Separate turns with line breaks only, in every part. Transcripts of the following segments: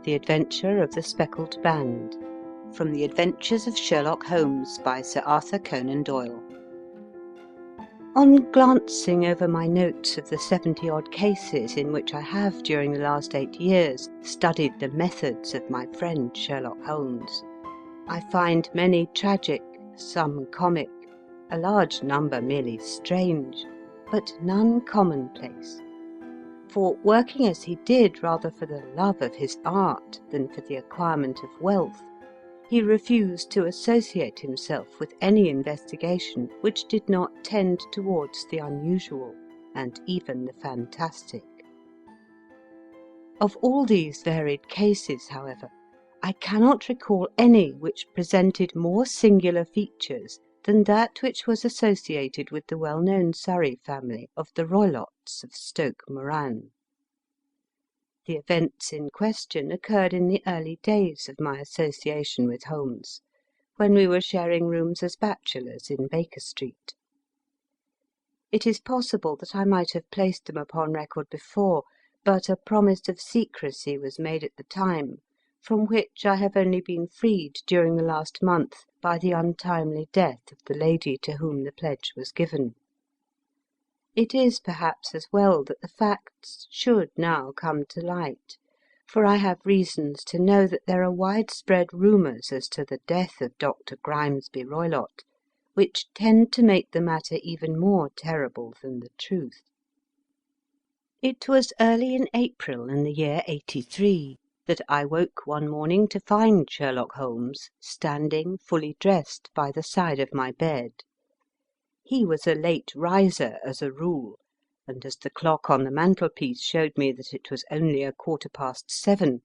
The Adventure of the Speckled Band, from the Adventures of Sherlock Holmes by Sir Arthur Conan Doyle. On glancing over my notes of the 70-odd cases in which I have, during the last 8 years, studied the methods of my friend Sherlock Holmes, I find many tragic, some comic, a large number merely strange, but none commonplace. For, working as he did rather for the love of his art than for the acquirement of wealth, he refused to associate himself with any investigation which did not tend towards the unusual and even the fantastic. Of all these varied cases, however, I cannot recall any which presented more singular features than that which was associated with the well-known Surrey family of the Roylotts of Stoke Moran. The events in question occurred in the early days of my association with Holmes, when we were sharing rooms as bachelors in Baker Street. It is possible that I might have placed them upon record before, but a promise of secrecy was made at the time, from which I have only been freed during the last month by the untimely death of the lady to whom the pledge was given. It is perhaps as well that the facts should now come to light, for I have reasons to know that there are widespread rumours as to the death of Dr. Grimesby Roylott, which tend to make the matter even more terrible than the truth. It was early in April in the year '83 that I woke one morning to find Sherlock Holmes standing fully dressed by the side of my bed. He was a late riser as a rule, and as the clock on the mantelpiece showed me that it was only 7:15,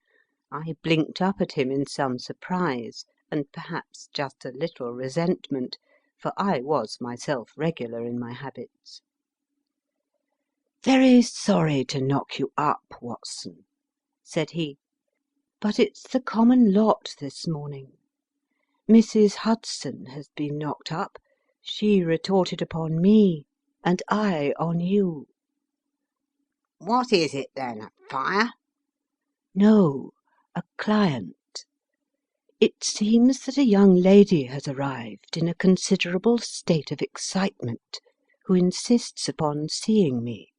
I blinked up at him in some surprise, and perhaps just a little resentment, for I was myself regular in my habits. "Very sorry to knock you up, Watson," said he, "but it's the common lot this morning. Mrs. Hudson has been knocked up. She retorted upon me, and I on you."
"What is it, then? A fire?"
"No, a client. It seems that a young lady has arrived in a considerable state of excitement, who insists upon seeing me.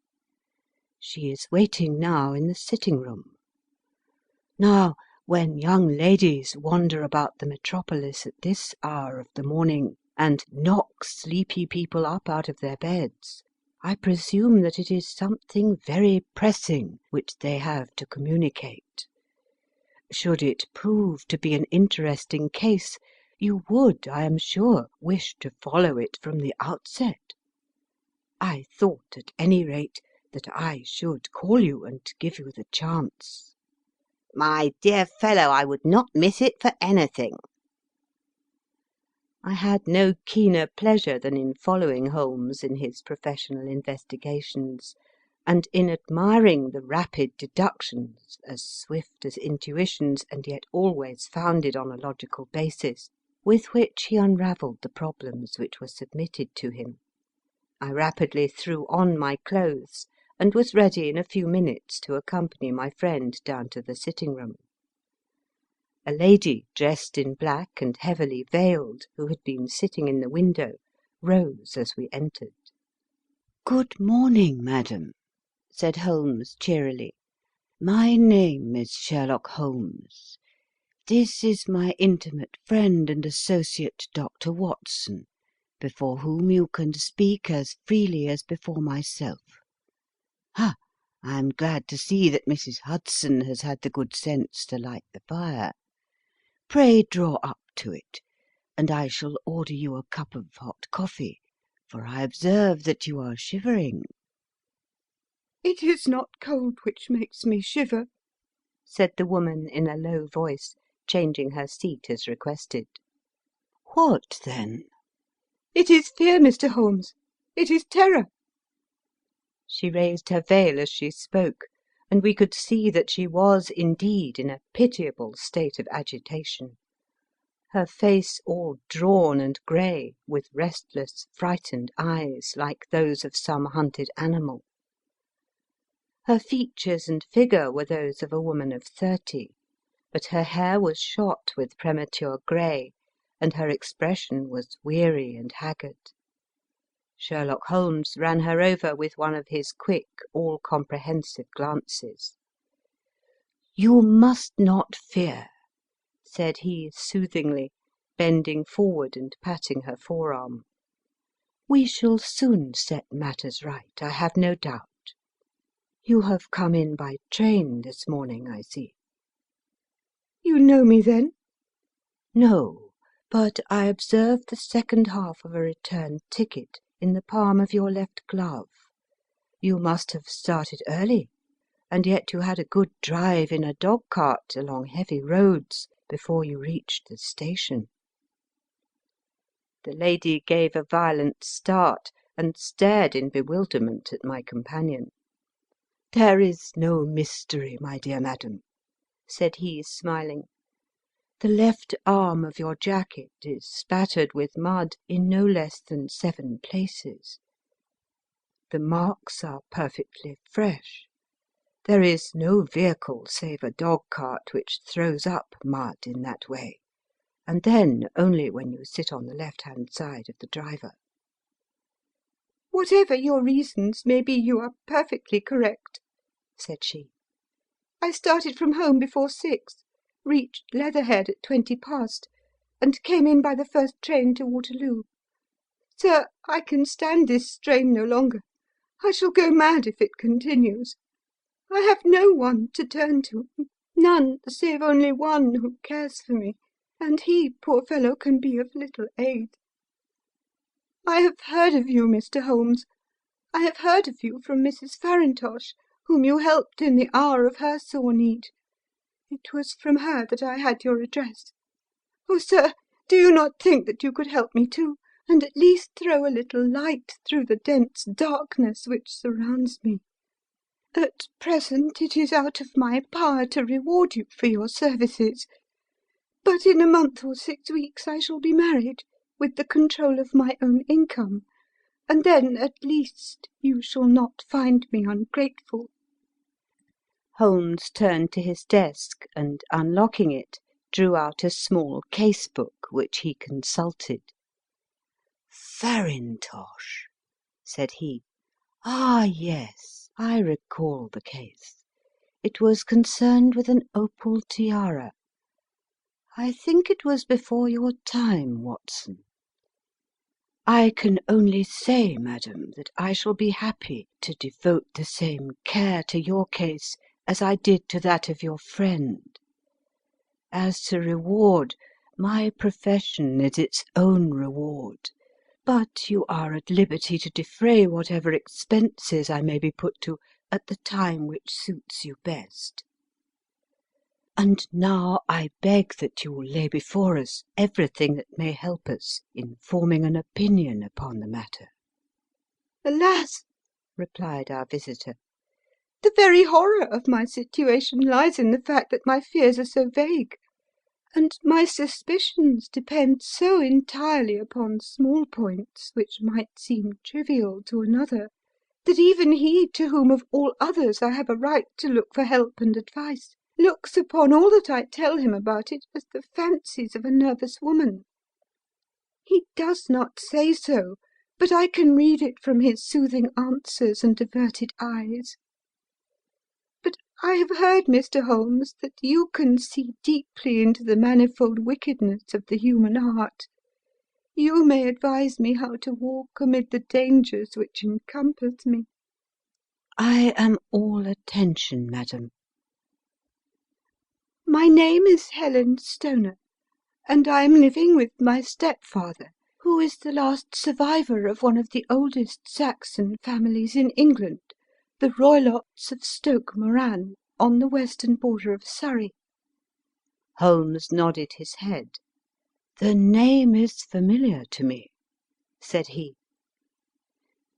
She is waiting now in the sitting-room. Now, when young ladies wander about the metropolis at this hour of the morning, and knock sleepy people up out of their beds, I presume that it is something very pressing which they have to communicate. Should it prove to be an interesting case, you would, I am sure, wish to follow it from the outset. I thought, at any rate, that I should call you and give you the chance."
"My dear fellow, I would not miss it for anything."
I had no keener pleasure than in following Holmes in his professional investigations, and in admiring the rapid deductions, as swift as intuitions and yet always founded on a logical basis, with which he unravelled the problems which were submitted to him. I rapidly threw on my clothes, and was ready in a few minutes to accompany my friend down to the sitting-room. A lady, dressed in black and heavily veiled, who had been sitting in the window, rose as we entered. "Good morning, madam," said Holmes cheerily. "My name is Sherlock Holmes. This is my intimate friend and associate, Dr. Watson, before whom you can speak as freely as before myself. Ha! I am glad to see that Mrs. Hudson has had the good sense to light the fire. Pray draw up to it, and I shall order you a cup of hot coffee, for I observe that you are shivering." "It is not cold which makes me shiver," said the woman in a low voice, changing her seat as requested. "What, then?" "It is fear, Mr. Holmes. It is terror." She raised her veil as she spoke, and we could see that she was indeed in a pitiable state of agitation. Her face all drawn and grey, with restless, frightened eyes, like those of some hunted animal. Her features and figure were those of a woman of 30, but her hair was shot with premature grey, and her expression was weary and haggard. Sherlock Holmes ran her over with one of his quick, all-comprehensive glances. "You must not fear," said he soothingly, bending forward and patting her forearm. "We shall soon set matters right, I have no doubt. You have come in by train this morning, I see." "You know me, then?" "No, but I observed the second half of a return ticket in the palm of your left glove. You must have started early, and yet you had a good drive in a dog-cart along heavy roads before you reached the station." The lady gave a violent start, and stared in bewilderment at my companion. "There is no mystery, my dear madam," said he, smiling. "The left arm of your jacket is spattered with mud in no less than 7 places. The marks are perfectly fresh. There is no vehicle save a dog-cart which throws up mud in that way, and then only when you sit on the left-hand side of the driver." "Whatever your reasons may be, you are perfectly correct," said she. "I started from home before 6, reached Leatherhead at 20 past, and came in by the first train to Waterloo. Sir, I can stand this strain no longer. I shall go mad if it continues. I have no one to turn to, none save only one who cares for me, and he, poor fellow, can be of little aid. I have heard of you, Mr. Holmes. I have heard of you from Mrs. Farintosh, whom you helped in the hour of her sore need. It was from her that I had your address. Oh, sir, do you not think that you could help me too, and at least throw a little light through the dense darkness which surrounds me? At present it is out of my power to reward you for your services, but in a month or 6 weeks I shall be married, with the control of my own income, and then, at least, you shall not find me ungrateful." Holmes turned to his desk and, unlocking it, drew out a small case-book, which he consulted. "Farintosh," said he. "Ah, yes, I recall the case. It was concerned with an opal tiara. I think it was before your time, Watson. I can only say, madam, that I shall be happy to devote the same care to your case as I did to that of your friend. As to reward, my profession is its own reward, but you are at liberty to defray whatever expenses I may be put to at the time which suits you best. And now I beg that you will lay before us everything that may help us in forming an opinion upon the matter." "Alas!" replied our visitor, "the very horror of my situation lies in the fact that my fears are so vague, and my suspicions depend so entirely upon small points which might seem trivial to another, that even he to whom of all others I have a right to look for help and advice looks upon all that I tell him about it as the fancies of a nervous woman. He does not say so, but I can read it from his soothing answers and averted eyes. But I have heard, Mr. Holmes, that you can see deeply into the manifold wickedness of the human heart. You may advise me how to walk amid the dangers which encompass me." "I am all attention, madam." "My name is Helen Stoner, and I am living with my stepfather, who is the last survivor of one of the oldest Saxon families in England, the Roylotts of Stoke Moran, on the western border of Surrey." Holmes nodded his head. "The name is familiar to me," said he.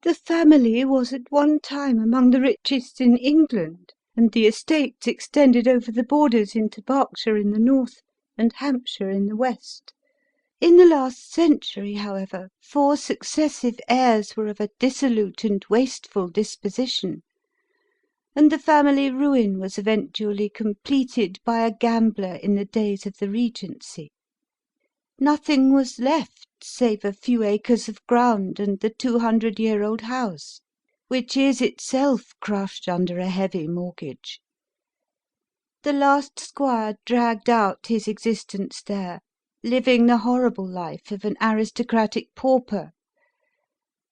"The family was at one time among the richest in England, and the estates extended over the borders into Berkshire in the north and Hampshire in the west. In the last century, however, 4 successive heirs were of a dissolute and wasteful disposition. and the family ruin was eventually completed by a gambler in the days of the Regency. Nothing was left save a few acres of ground and the 200-year-old house, which is itself crushed under a heavy mortgage. The last squire dragged out his existence there, living the horrible life of an aristocratic pauper.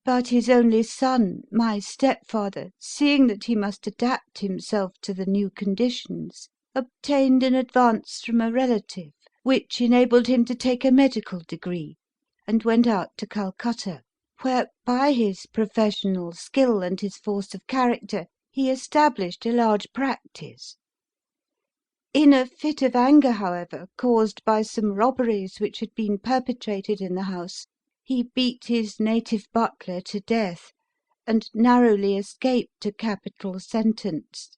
But his only son, my stepfather, seeing that he must adapt himself to the new conditions, obtained an advance from a relative, which enabled him to take a medical degree, and went out to Calcutta, where, by his professional skill and his force of character, he established a large practice. In a fit of anger, however, caused by some robberies which had been perpetrated in the house, he beat his native butler to death, and narrowly escaped a capital sentence.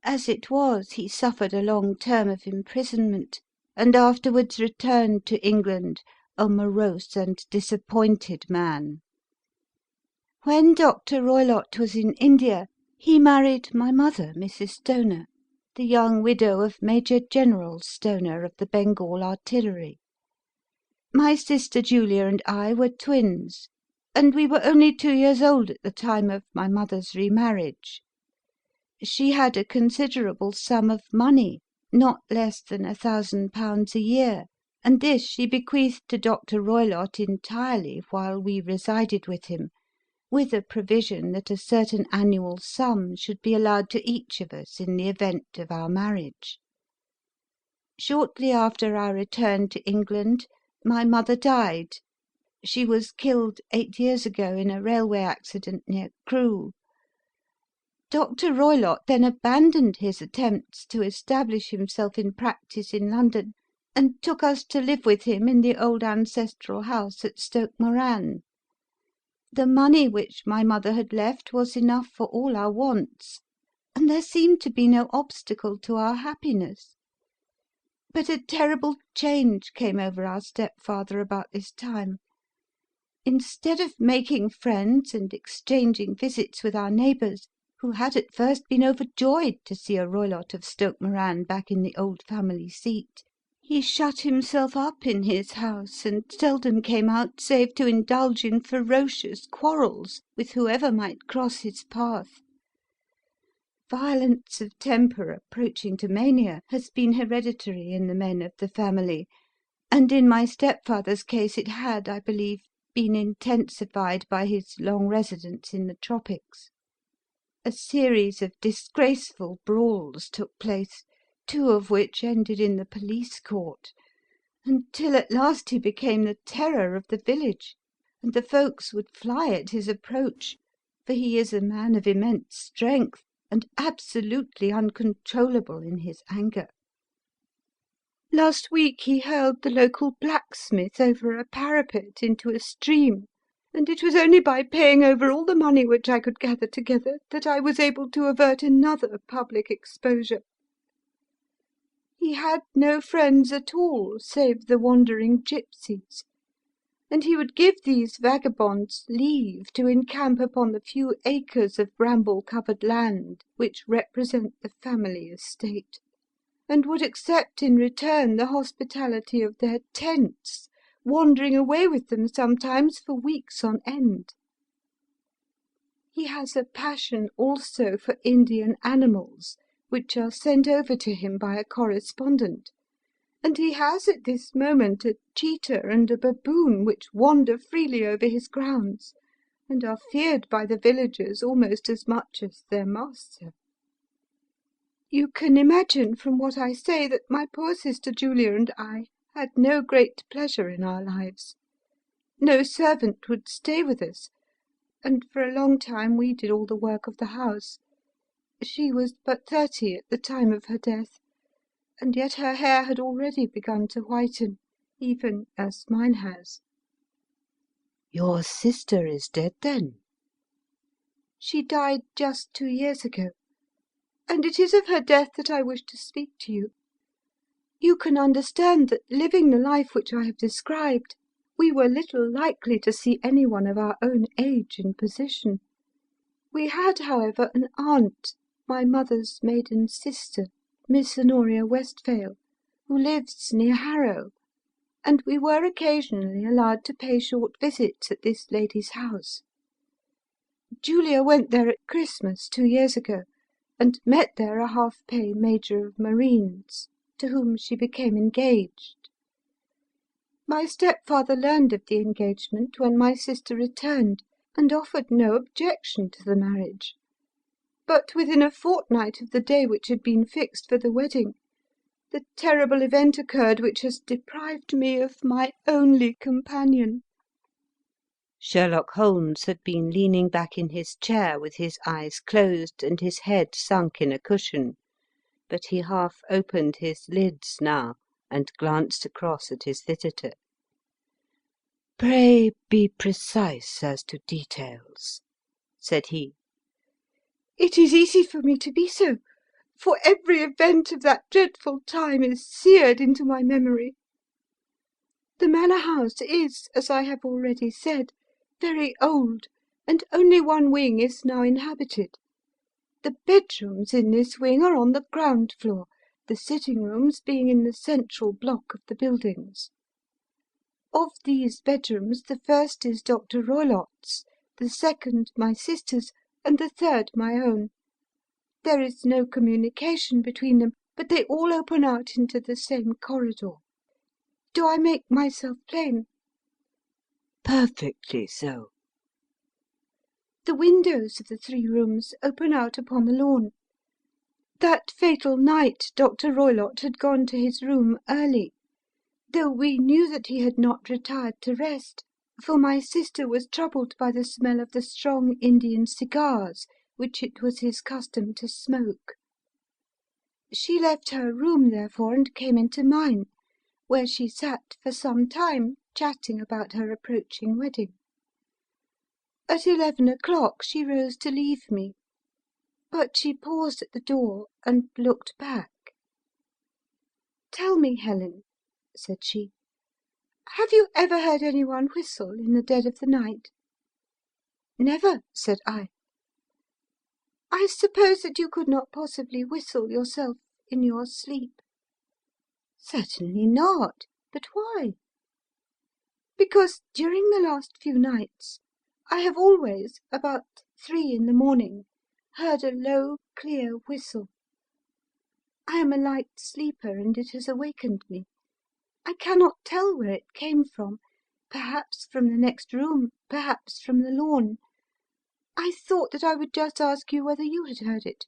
As it was, he suffered a long term of imprisonment, and afterwards returned to England a morose and disappointed man. When Dr. Roylott was in India, he married my mother, Mrs. Stoner, the young widow of Major General Stoner of the Bengal Artillery. My sister Julia and I were twins, and we were only 2 years old at the time of my mother's remarriage. She had a considerable sum of money, not less than £1,000 a year, and this she bequeathed to Dr. Roylott entirely while we resided with him, with a provision that a certain annual sum should be allowed to each of us in the event of our marriage. Shortly after our return to England, my mother died. She was killed 8 years ago in a railway accident near Crewe. Dr. Roylott then abandoned his attempts to establish himself in practice in London, and took us to live with him in the old ancestral house at Stoke Moran. The money which my mother had left was enough for all our wants, and there seemed to be no obstacle to our happiness. But a terrible change came over our stepfather about this time. Instead of making friends and exchanging visits with our neighbours, who had at first been overjoyed to see a Roylott of Stoke Moran back in the old family seat, he shut himself up in his house and seldom came out save to indulge in ferocious quarrels with whoever might cross his path. Violence of temper approaching to mania has been hereditary in the men of the family, and in my stepfather's case it had, I believe, been intensified by his long residence in the tropics. A series of disgraceful brawls took place, 2 of which ended in the police court, until at last he became the terror of the village, and the folks would fly at his approach, for he is a man of immense strength, and absolutely uncontrollable in his anger. Last week he hurled the local blacksmith over a parapet into a stream, and it was only by paying over all the money which I could gather together that I was able to avert another public exposure. He had no friends at all save the wandering gipsies, and he would give these vagabonds leave to encamp upon the few acres of bramble-covered land which represent the family estate, and would accept in return the hospitality of their tents, wandering away with them sometimes for weeks on end. He has a passion also for Indian animals, which are sent over to him by a correspondent, and he has at this moment a cheetah and a baboon which wander freely over his grounds, and are feared by the villagers almost as much as their master. You can imagine from what I say that my poor sister Julia and I had no great pleasure in our lives. No servant would stay with us, and for a long time we did all the work of the house. She was but 30 at the time of her death, and yet her hair had already begun to whiten, even as mine has." "Your sister is dead, then?"
"She died just 2 years ago, and it is of her death that I wish to speak to you. You can understand that, living the life which I have described, we were little likely to see anyone of our own age and position. We had, however, an aunt, my mother's maiden sister, Miss Honoria Westphail, who lives near Harrow, and we were occasionally allowed to pay short visits at this lady's house. Julia went there at Christmas 2 years ago, and met there a half-pay Major of Marines, to whom she became engaged. My stepfather learned of the engagement when my sister returned, and offered no objection to the marriage. But within a fortnight of the day which had been fixed for the wedding, the terrible event occurred which has deprived me of my only companion."
Sherlock Holmes had been leaning back in his chair with his eyes closed and his head sunk in a cushion, but he half opened his lids now and glanced across at his visitor. "Pray be precise as to details," said he.
"It is easy for me to be so, for every event of that dreadful time is seared into my memory. The manor house is, as I have already said, very old, and only one wing is now inhabited. The bedrooms in this wing are on the ground floor, the sitting rooms being in the central block of the buildings. Of these bedrooms, the first is Dr. Roylott's, the second my sister's, and the third my own. There is no communication between them, but they all open out into the same corridor. Do I make myself plain?"
"Perfectly so."
"The windows of the 3 rooms open out upon the lawn. That fatal night Dr. Roylott had gone to his room early, though we knew that he had not retired to rest, for my sister was troubled by the smell of the strong Indian cigars which it was his custom to smoke. She left her room, therefore, and came into mine, where she sat for some time chatting about her approaching wedding. At 11 o'clock she rose to leave me, but she paused at the door and looked back. 'Tell me, Helen,' said she, 'have you ever heard anyone whistle in the dead of the night?' 'Never,' said I. 'I suppose that you could not possibly whistle yourself in your sleep?' 'Certainly not. But why?' 'Because during the last few nights I have always, about 3 in the morning, heard a low, clear whistle. I am a light sleeper, and it has awakened me. I cannot tell where it came from, perhaps from the next room, perhaps from the lawn. I thought that I would just ask you whether you had heard it.'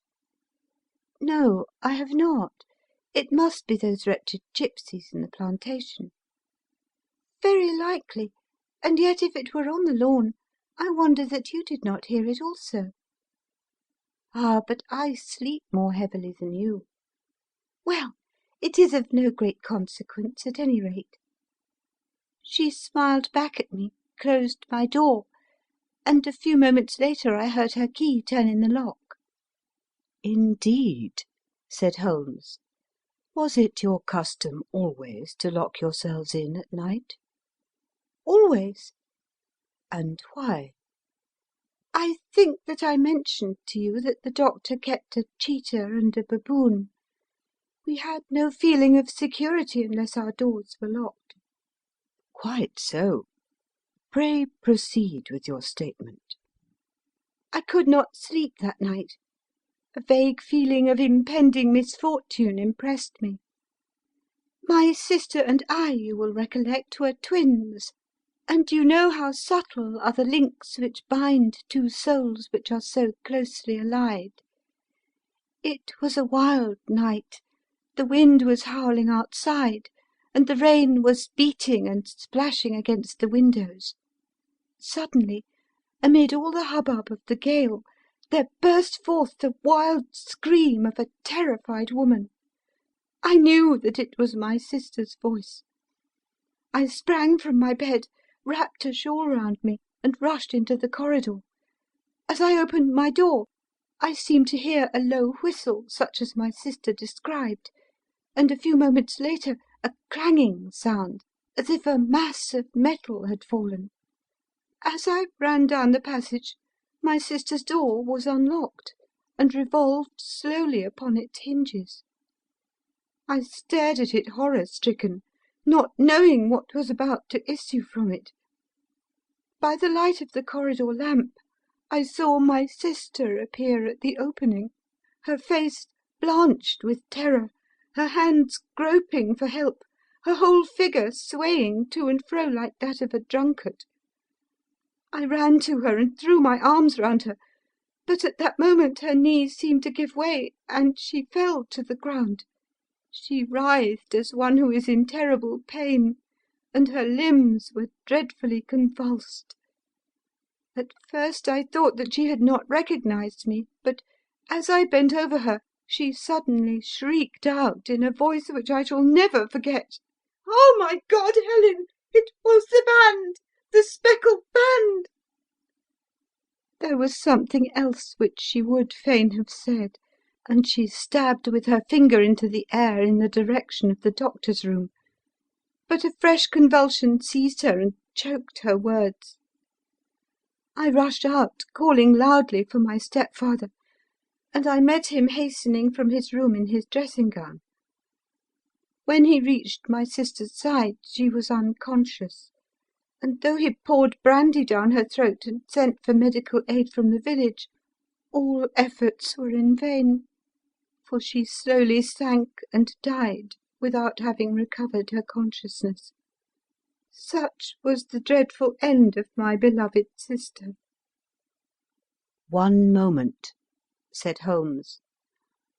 'No, I have not. It must be those wretched gipsies in the plantation.' 'Very likely, and yet if it were on the lawn, I wonder that you did not hear it also.' 'Ah, but I sleep more heavily than you.' 'Well, it is of no great consequence, at any rate.' She smiled back at me, closed my door, and a few moments later I heard her key turn in the lock."
"Indeed," said Holmes. "Was it your custom always to lock yourselves in at night?"
"Always."
"And why?"
"I think that I mentioned to you that the doctor kept a cheetah and a baboon. We had no feeling of security unless our doors were locked."
"Quite so. Pray proceed with your statement."
"I could not sleep that night. A vague feeling of impending misfortune impressed me. My sister and I, you will recollect, were twins, and you know how subtle are the links which bind two souls which are so closely allied. It was a wild night. The wind was howling outside, and the rain was beating and splashing against the windows. Suddenly, amid all the hubbub of the gale, there burst forth the wild scream of a terrified woman. I knew that it was my sister's voice. I sprang from my bed, wrapped a shawl round me, and rushed into the corridor. As I opened my door, I seemed to hear a low whistle, such as my sister described, and a few moments later a clanging sound, as if a mass of metal had fallen. As I ran down the passage, my sister's door was unlocked. and revolved slowly upon its hinges. I stared at it horror-stricken, not knowing what was about to issue from it. By the light of the corridor lamp, I saw my sister appear at the opening, her face blanched with terror, her hands groping for help, her whole figure swaying to and fro like that of a drunkard. I ran to her and threw my arms round her, but at that moment her knees seemed to give way, and she fell to the ground. She writhed as one who is in terrible pain, and her limbs were dreadfully convulsed. At first I thought that she had not recognized me, but as I bent over her, she suddenly shrieked out in a voice which I shall never forget, "Oh, my God, Helen! It was the band! The Speckled Band!" There was something else which she would fain have said, and she stabbed with her finger into the air in the direction of the doctor's room. But a fresh convulsion seized her and choked her words. I rushed out, calling loudly for my stepfather, and I met him hastening from his room in his dressing gown. When he reached my sister's side, she was unconscious, and though he poured brandy down her throat and sent for medical aid from the village, all efforts were in vain, for she slowly sank and died without having recovered her consciousness. Such was the dreadful end of my beloved sister.
"One moment," said Holmes.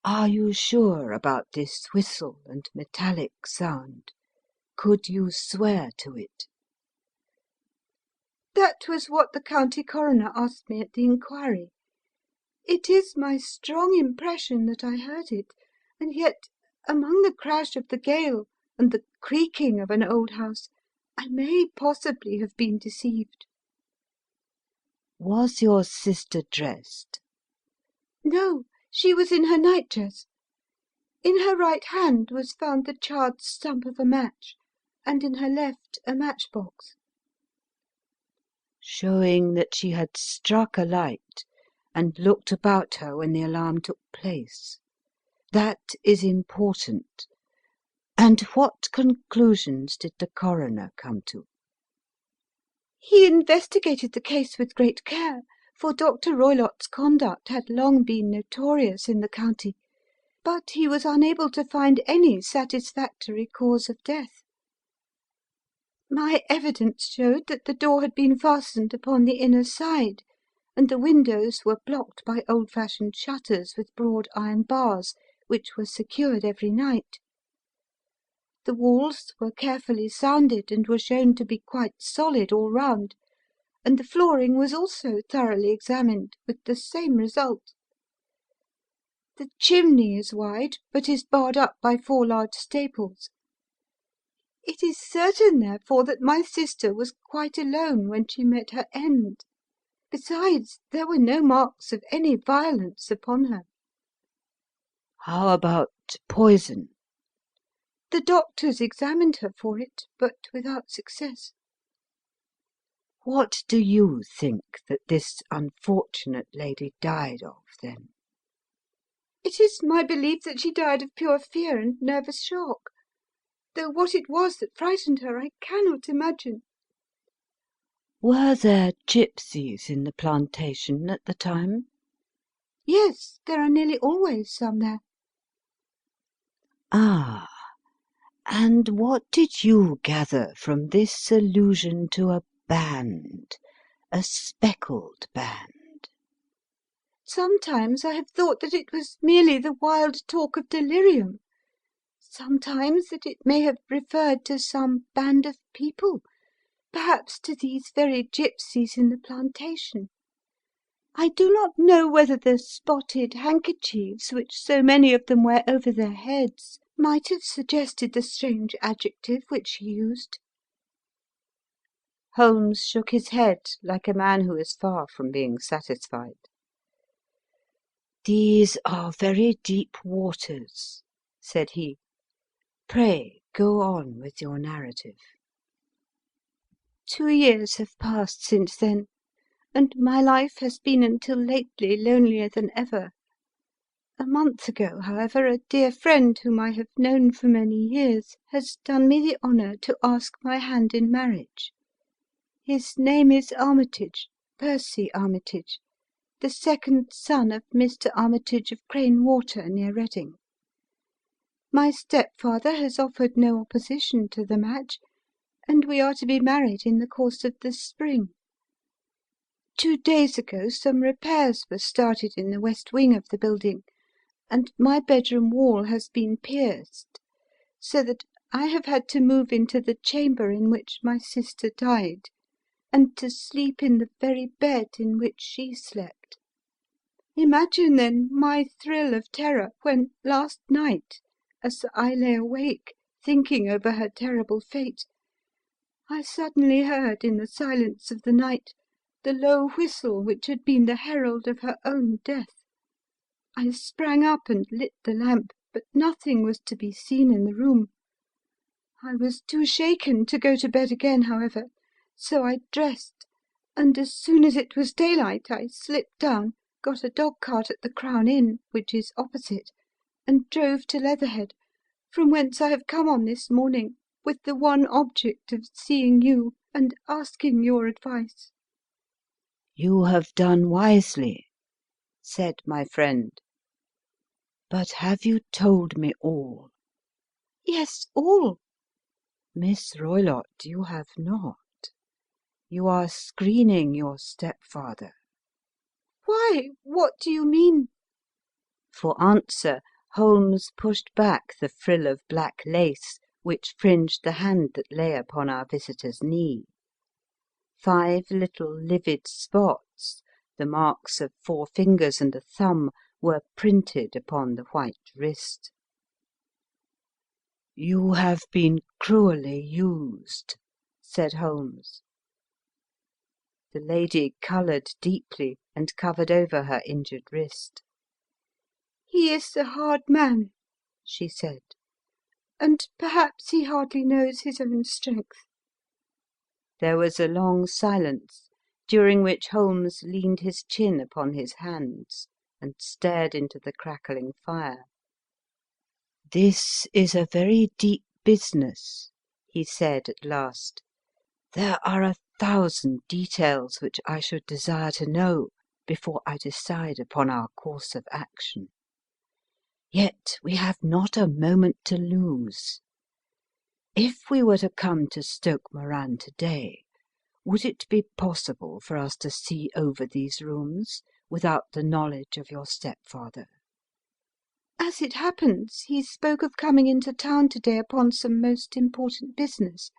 "Are you sure about this whistle and metallic sound? Could you swear to it?"
That was what the county coroner asked me at the inquiry. It is my strong impression that I heard it, and yet, among the crash of the gale and the creaking of an old house, I may possibly have been deceived.
Was your sister dressed?
No, she was in her nightdress. In her right hand was found the charred stump of a match, and in her left a matchbox.
Showing that she had struck a light and looked about her when the alarm took place. That is important. And what conclusions did the coroner come to?
He investigated the case with great care, for Dr. Roylott's conduct had long been notorious in the county, but he was unable to find any satisfactory cause of death. My evidence showed that the door had been fastened upon the inner side, and the windows were blocked by old-fashioned shutters with broad iron bars, which were secured every night. The walls were carefully sounded and were shown to be quite solid all round, and the flooring was also thoroughly examined, with the same result. The chimney is wide, but is barred up by 4 large staples. It is certain, therefore, that my sister was quite alone when she met her end. Besides, there were no marks of any violence upon her.
How about poison?
The doctors examined her for it, but without success.
What do you think that this unfortunate lady died of, then?
It is my belief that she died of pure fear and nervous shock, though what it was that frightened her I cannot imagine.
Were there gypsies in the plantation at the time?
Yes, there are nearly always some there.
Ah, and what did you gather from this allusion to a band, a speckled band?
Sometimes I have thought that it was merely the wild talk of delirium, sometimes that it may have referred to some band of people, perhaps to these very gypsies in the plantation. I do not know whether the spotted handkerchiefs which so many of them wear over their heads might have suggested the strange adjective which he used.
Holmes shook his head like a man who is far from being satisfied. "These are very deep waters," said he. "Pray go on with your narrative."
2 years have passed since then, and my life has been until lately lonelier than ever. A month ago, however, a dear friend whom I have known for many years has done me the honour to ask my hand in marriage. His name is Armitage, Percy Armitage, the second son of Mr. Armitage of Crane Water, near Reading. My stepfather has offered no opposition to the match, and we are to be married in the course of the spring. 2 days ago some repairs were started in the west wing of the building, and my bedroom wall has been pierced, so that I have had to move into the chamber in which my sister died, and to sleep in the very bed in which she slept. Imagine, then, my thrill of terror when, last night, as I lay awake, thinking over her terrible fate, I suddenly heard in the silence of the night the low whistle which had been the herald of her own death. I sprang up and lit the lamp, but nothing was to be seen in the room. I was too shaken to go to bed again, however, so I dressed, and as soon as it was daylight I slipped down, got a dog-cart at the Crown Inn, which is opposite, and drove to Leatherhead, from whence I have come on this morning with the one object of seeing you and asking your advice."
"You have done wisely," said my friend. "But have you told me all?"
"Yes, all."
"Miss Roylott, you have not. You are screening your stepfather."
"Why? What do you mean?"
For answer, Holmes pushed back the frill of black lace which fringed the hand that lay upon our visitor's knee. 5 little livid spots, the marks of 4 fingers and a thumb, were printed upon the white wrist. "You have been cruelly used," said Holmes. The lady coloured deeply and covered over her injured wrist.
"He is a hard man," she said, "and perhaps he hardly knows his own strength."
There was a long silence, during which Holmes leaned his chin upon his hands and stared into the crackling fire. "This is a very deep business," he said at last. "There are 1,000 details which I should desire to know before I decide upon our course of action. Yet we have not a moment to lose. If we were to come to Stoke Moran to-day, would it be possible for us to see over these rooms without the knowledge of your stepfather?"
"As it happens, he spoke of coming into town to-day upon some most important business.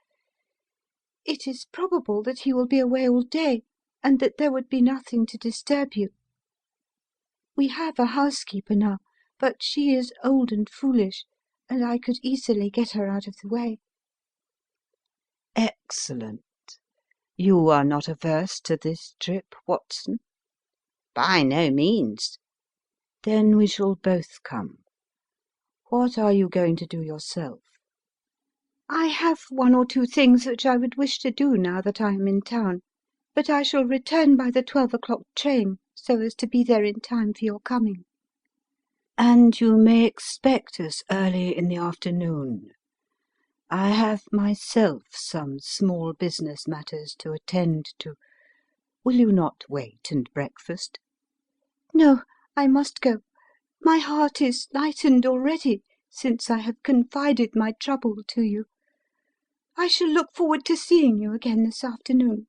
It is probable that he will be away all day, and that there would be nothing to disturb you. We have a housekeeper now, but she is old and foolish, and I could easily get her out of the way."
"Excellent. You are not averse to this trip, Watson?" "By no means." "Then we shall both come. What are you going to do yourself?"
"I have 1 or 2 things which I would wish to do now that I am in town, but I shall return by the 12 o'clock train, so as to be there in time for your coming."
"And you may expect us early in the afternoon. I have myself some small business matters to attend to. Will you not wait and breakfast?"
"No, I must go. My heart is lightened already since I have confided my trouble to you. I shall look forward to seeing you again this afternoon."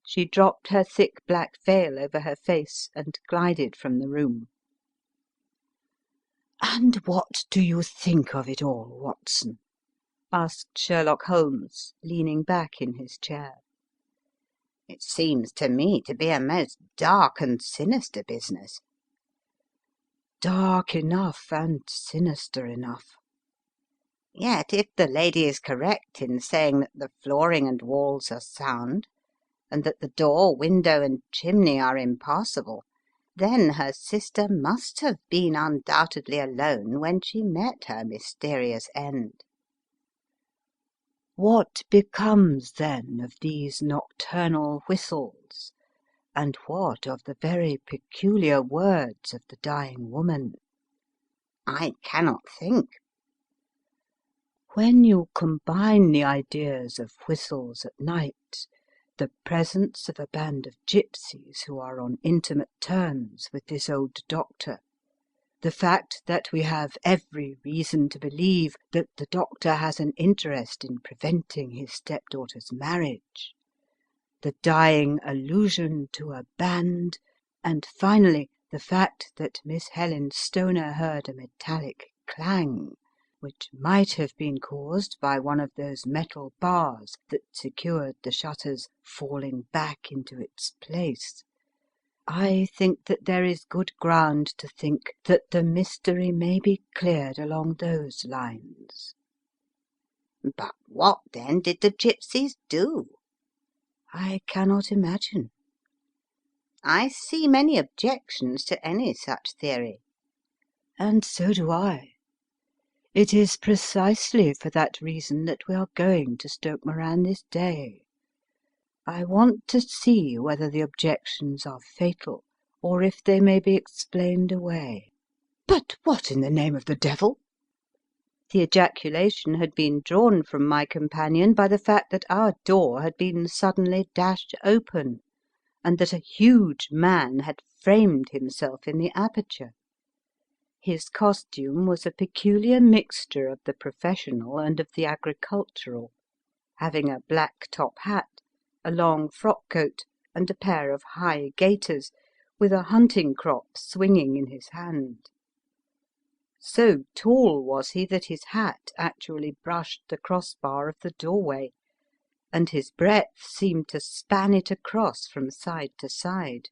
She dropped her thick black veil over her face and glided from the room. "And what do you think of it all, Watson?" asked Sherlock Holmes, leaning back in his chair.
"It seems to me to be a most dark and sinister business."
"Dark enough and sinister enough."
"Yet if the lady is correct in saying that the flooring and walls are sound, and that the door, window, and chimney are impassable, then her sister must have been undoubtedly alone when she met her mysterious end."
"What becomes, then, of these nocturnal whistles, And what of the very peculiar words of the dying woman?
I cannot think.
When you combine the ideas of whistles at night, the presence of a band of gypsies who are on intimate terms with this old doctor, the fact that we have every reason to believe that the doctor has an interest in preventing his stepdaughter's marriage, the dying allusion to a band, and finally the fact that Miss Helen Stoner heard a metallic clang, which might have been caused by one of those metal bars that secured the shutters falling back into its place, I think that there is good ground to think that the mystery may be cleared along those lines.
But what, then, did the gypsies do?
I cannot imagine.
I see many objections to any such theory.
And so do I. It is precisely for that reason that we are going to Stoke Moran this day. I want to see whether the objections are fatal, or if they may be explained away. But what in the name of the devil? The ejaculation had been drawn from my companion by the fact that our door had been suddenly dashed open, and that a huge man had framed himself in the aperture. His costume was a peculiar mixture of the professional and of the agricultural, having a black top hat, a long frock coat, and a pair of high gaiters, with a hunting crop swinging in his hand. So tall was he that his hat actually brushed the crossbar of the doorway, and his breadth seemed to span it across from side to side.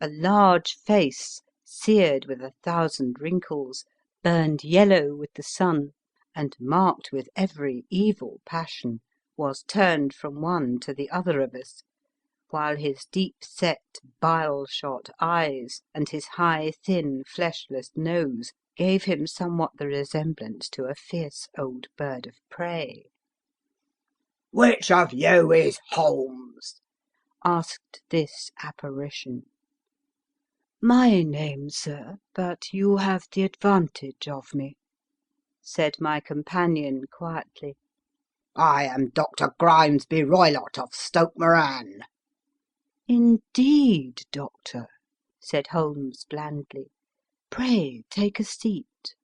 A large face, seared with 1,000 wrinkles, burned yellow with the sun, and marked with every evil passion, was turned from one to the other of us, while his deep-set, bile-shot eyes and his high, thin, fleshless nose gave him somewhat the resemblance to a fierce old bird of prey.
"Which of you is Holmes?"
asked this apparition. "My name, sir, but you have the advantage of me," said my companion quietly.
"I am Dr. Grimesby Roylott of Stoke Moran."
"Indeed, doctor," said Holmes blandly. "Pray take a seat."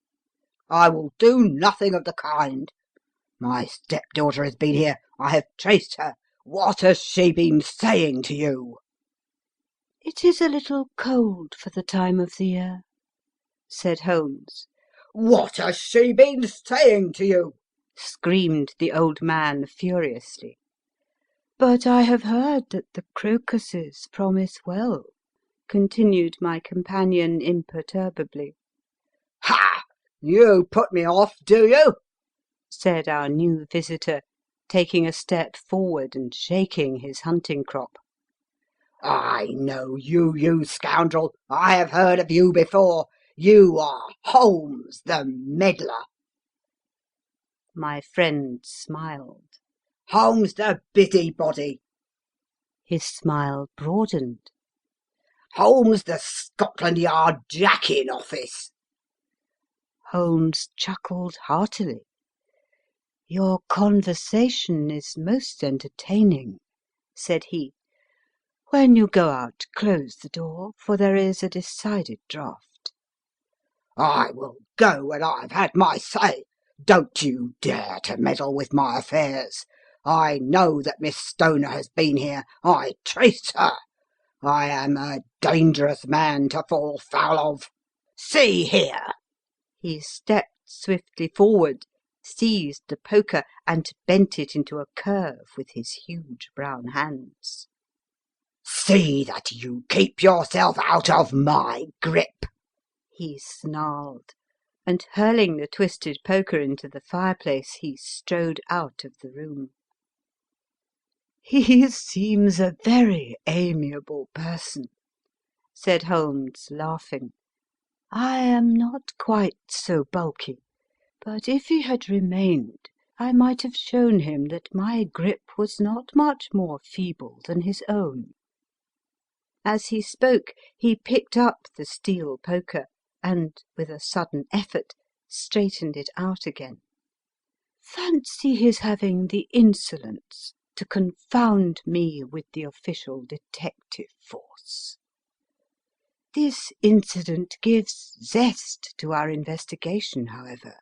"I will do nothing of the kind. My stepdaughter has been here. I have traced her. What has she been saying to you?"
"It is a little cold for the time of the year," said Holmes.
"What has she been saying to you?"
screamed the old man furiously. "But I have heard that the crocuses promise well," continued my companion imperturbably.
"Ha! You put me off, do you?"
said our new visitor, taking a step forward and shaking his hunting crop.
"I know you, you scoundrel. I have heard of you before. You are Holmes, the meddler."
My friend smiled.
"Holmes, the busybody."
His smile broadened.
"Holmes, the Scotland Yard Jack-in-Office."
Holmes chuckled heartily. "Your conversation is most entertaining," said he. "When you go out, close the door, for there is a decided draught."
"I will go when I have had my say. Don't you dare to meddle with my affairs. I know that Miss Stoner has been here. I traced her. I am a dangerous man to fall foul of. See here."
He stepped swiftly forward, seized the poker, and bent it into a curve with his huge brown hands.
"See that you keep yourself out of my grip,"
he snarled, and hurling the twisted poker into the fireplace, he strode out of the room. "He seems a very amiable person," said Holmes, laughing. "I am not quite so bulky, but if he had remained I might have shown him that my grip was not much more feeble than his own." As he spoke, he picked up the steel poker and, with a sudden effort, straightened it out again. Fancy his having the insolence to confound me with the official detective force. This incident gives zest to our investigation, however,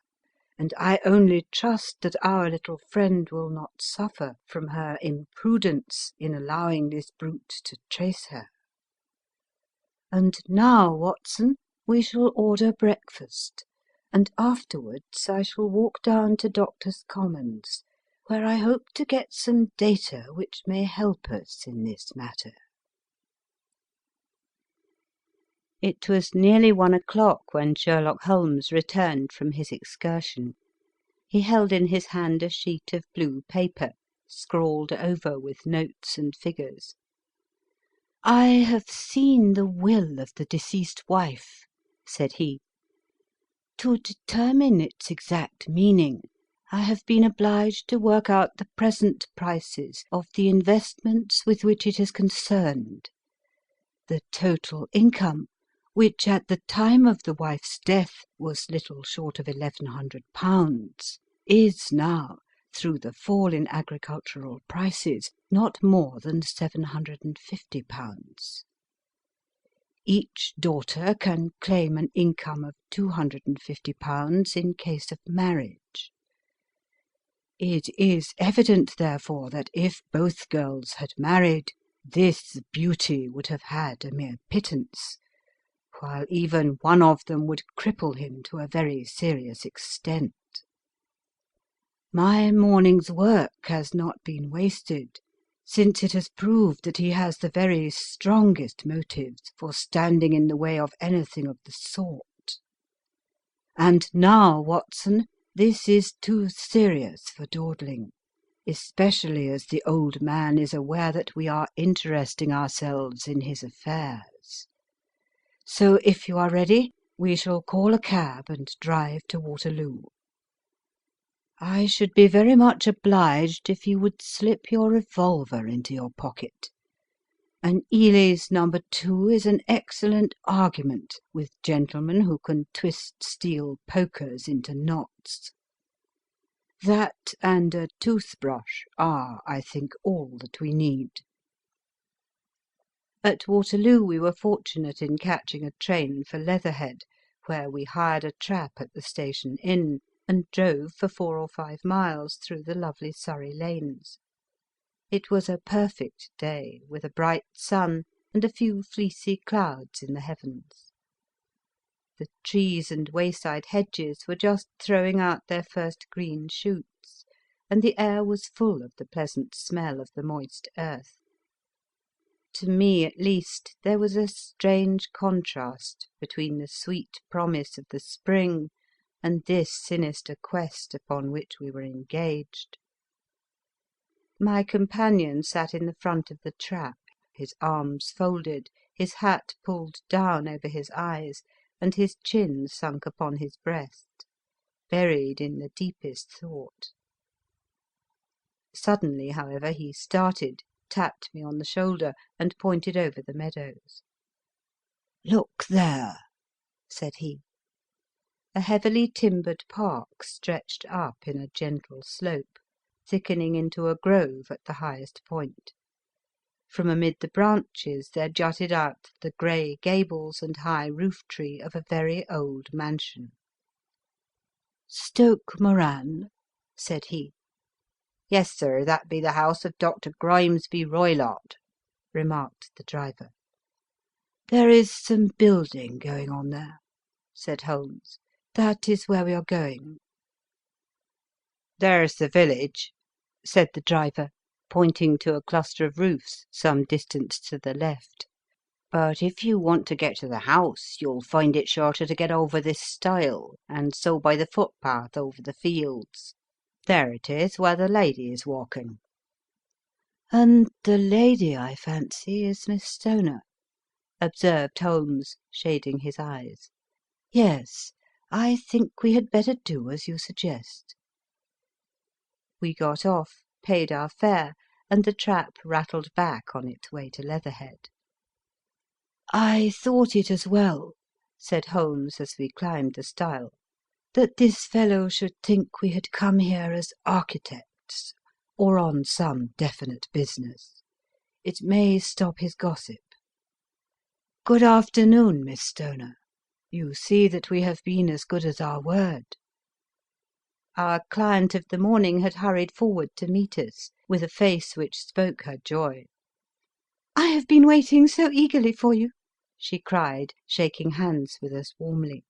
and I only trust that our little friend will not suffer from her imprudence in allowing this brute to trace her. And now, Watson, we shall order breakfast, and afterwards I shall walk down to Doctors' Commons, where I hope to get some data which may help us in this matter." It was nearly 1 o'clock when Sherlock Holmes returned from his excursion. He held in his hand a sheet of blue paper, scrawled over with notes and figures. "I have seen the will of the deceased wife," said he. "To determine its exact meaning, I have been obliged to work out the present prices of the investments with which it is concerned. The total income, which at the time of the wife's death was little short of £1,100, is now, through the fall in agricultural prices, not more than £750. Each daughter can claim an income of £250 in case of marriage. It is evident, therefore, that if both girls had married, this beauty would have had a mere pittance, while even one of them would cripple him to a very serious extent. My morning's work has not been wasted, since it has proved that he has the very strongest motives for standing in the way of anything of the sort. And now, Watson, this is too serious for dawdling, especially as the old man is aware that we are interesting ourselves in his affairs. So if you are ready, we shall call a cab and drive to Waterloo. I should be very much obliged if you would slip your revolver into your pocket. An Ely's No. 2 is an excellent argument with gentlemen who can twist steel pokers into knots. That and a toothbrush are, I think, all that we need. At Waterloo we were fortunate in catching a train for Leatherhead, where we hired a trap at the station inn, and drove for 4 or 5 miles through the lovely Surrey lanes. It was a perfect day, with a bright sun and a few fleecy clouds in the heavens. The trees and wayside hedges were just throwing out their first green shoots, and the air was full of the pleasant smell of the moist earth. To me, at least, there was a strange contrast between the sweet promise of the spring and this sinister quest upon which we were engaged. My companion sat in the front of the trap, his arms folded, his hat pulled down over his eyes, and his chin sunk upon his breast, buried in the deepest thought. Suddenly, however, he started, tapped me on the shoulder, and pointed over the meadows. "Look there," said he. A heavily timbered park stretched up in a gentle slope, thickening into a grove at the highest point. From amid the branches there jutted out the grey gables and high roof-tree of a very old mansion. "Stoke Moran?" said he. "Yes, sir, that be the house of Dr. Grimesby Roylott," remarked the driver. "There is some building going on there," said Holmes. "That is where we are going." "There's the village," said the driver, pointing to a cluster of roofs some distance to the left. "But if you want to get to the house, you'll find it shorter to get over this stile, and so by the footpath over the fields. There it is, where the lady is walking." "And the lady, I fancy, is Miss Stoner," observed Holmes, shading his eyes. "Yes, I think we had better do as you suggest." We got off, paid our fare, and the trap rattled back on its way to Leatherhead. "I thought it as well," said Holmes as we climbed the stile, "that this fellow should think we had come here as architects, or on some definite business. It may stop his gossip. Good afternoon, Miss Stoner. You see that we have been as good as our word." Our client of the morning had hurried forward to meet us, with a face which spoke her joy.
"I have been waiting so eagerly for you," she cried, shaking hands with us warmly.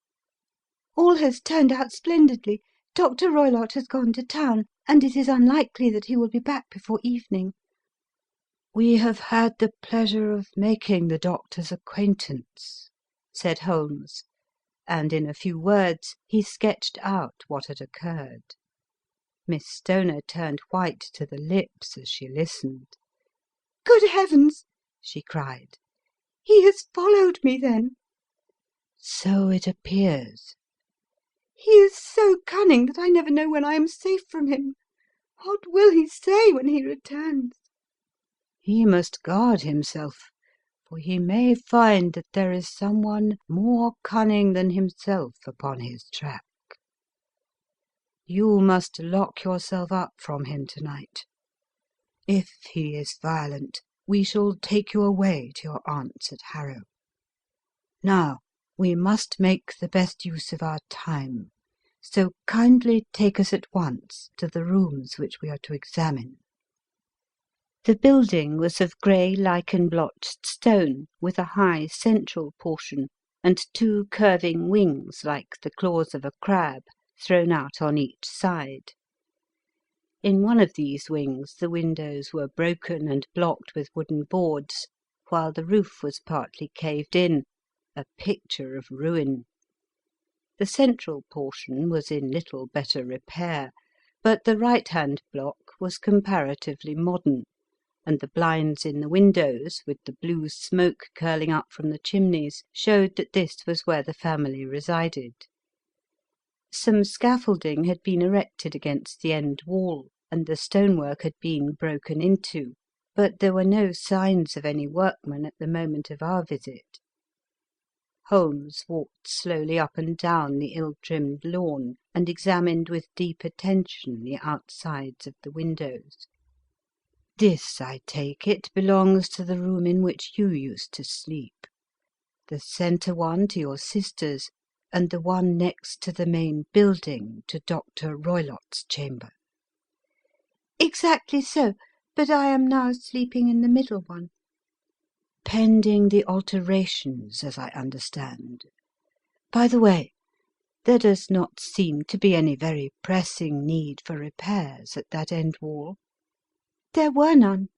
"All has turned out splendidly. Dr. Roylott has gone to town, and it is unlikely that he will be back before evening."
"We have had the pleasure of making the doctor's acquaintance," said Holmes, and in a few words he sketched out what had occurred. Miss Stoner turned white to the lips as she listened.
"Good heavens!" she cried. "He has followed me, then?"
"So it appears."
"He is so cunning that I never know when I am safe from him. What will he say when he returns?"
"He must guard himself, for he may find that there is someone more cunning than himself upon his track. You must lock yourself up from him tonight. If he is violent, we shall take you away to your aunt's at Harrow. Now, we must make the best use of our time, so kindly take us at once to the rooms which we are to examine." The building was of grey lichen-blotched stone, with a high central portion, and two curving wings like the claws of a crab, thrown out on each side. In one of these wings the windows were broken and blocked with wooden boards, while the roof was partly caved in, a picture of ruin. The central portion was in little better repair, but the right-hand block was comparatively modern, and the blinds in the windows, with the blue smoke curling up from the chimneys, showed that this was where the family resided. Some scaffolding had been erected against the end wall, and the stonework had been broken into, but there were no signs of any workman at the moment of our visit. Holmes walked slowly up and down the ill-trimmed lawn, and examined with deep attention the outsides of the windows. "This, I take it, belongs to the room in which you used to sleep, the centre one to your sister's, and the one next to the main building to Dr. Roylott's chamber."
"Exactly so, but I am now sleeping in the middle one."
"Pending the alterations, as I understand. By the way, there does not seem to be any very pressing need for repairs at that end wall."
"There were none.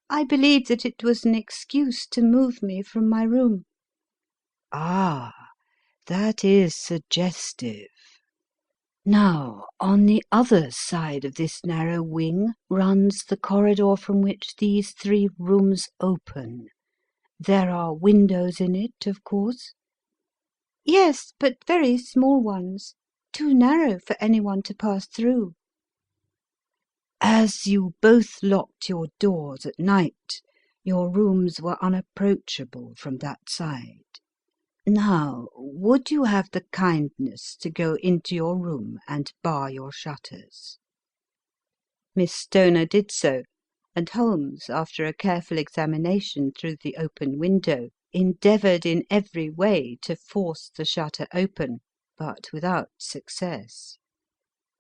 I believe that it was an excuse to move me from my room."
"Ah, that is suggestive. Now, on the other side of this narrow wing runs the corridor from which these three rooms open. There are windows in it, of course?"
"Yes, but very small ones, too narrow for anyone to pass through."
"As you both locked your doors at night, your rooms were unapproachable from that side. Now, would you have the kindness to go into your room and bar your shutters?" Miss Stoner did so, and Holmes, after a careful examination through the open window, endeavoured in every way to force the shutter open, but without success.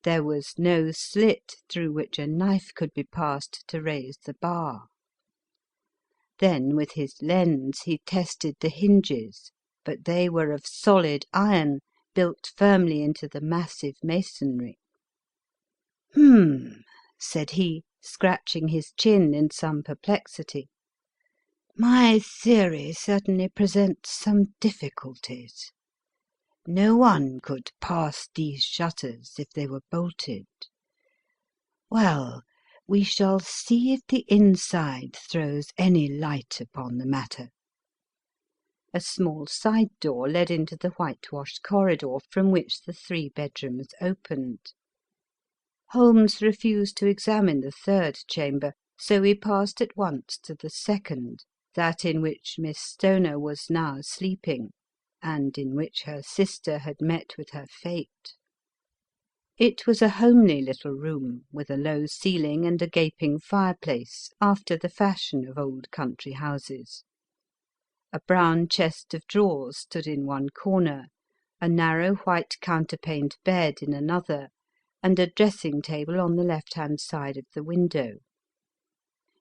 There was no slit through which a knife could be passed to raise the bar. Then with his lens he tested the hinges, but they were of solid iron, built firmly into the massive masonry. Said he, scratching his chin in some perplexity. "My theory certainly presents some difficulties. No one could pass these shutters if they were bolted. Well, we shall see if the inside throws any light upon the matter." A small side door led into the whitewashed corridor from which the three bedrooms opened. Holmes refused to examine the third chamber, so we passed at once to the second, that in which Miss Stoner was now sleeping, and in which her sister had met with her fate. It was a homely little room, with a low ceiling and a gaping fireplace, after the fashion of old country houses. A brown chest of drawers stood in one corner, a narrow white counterpaned bed in another, and a dressing-table on the left-hand side of the window.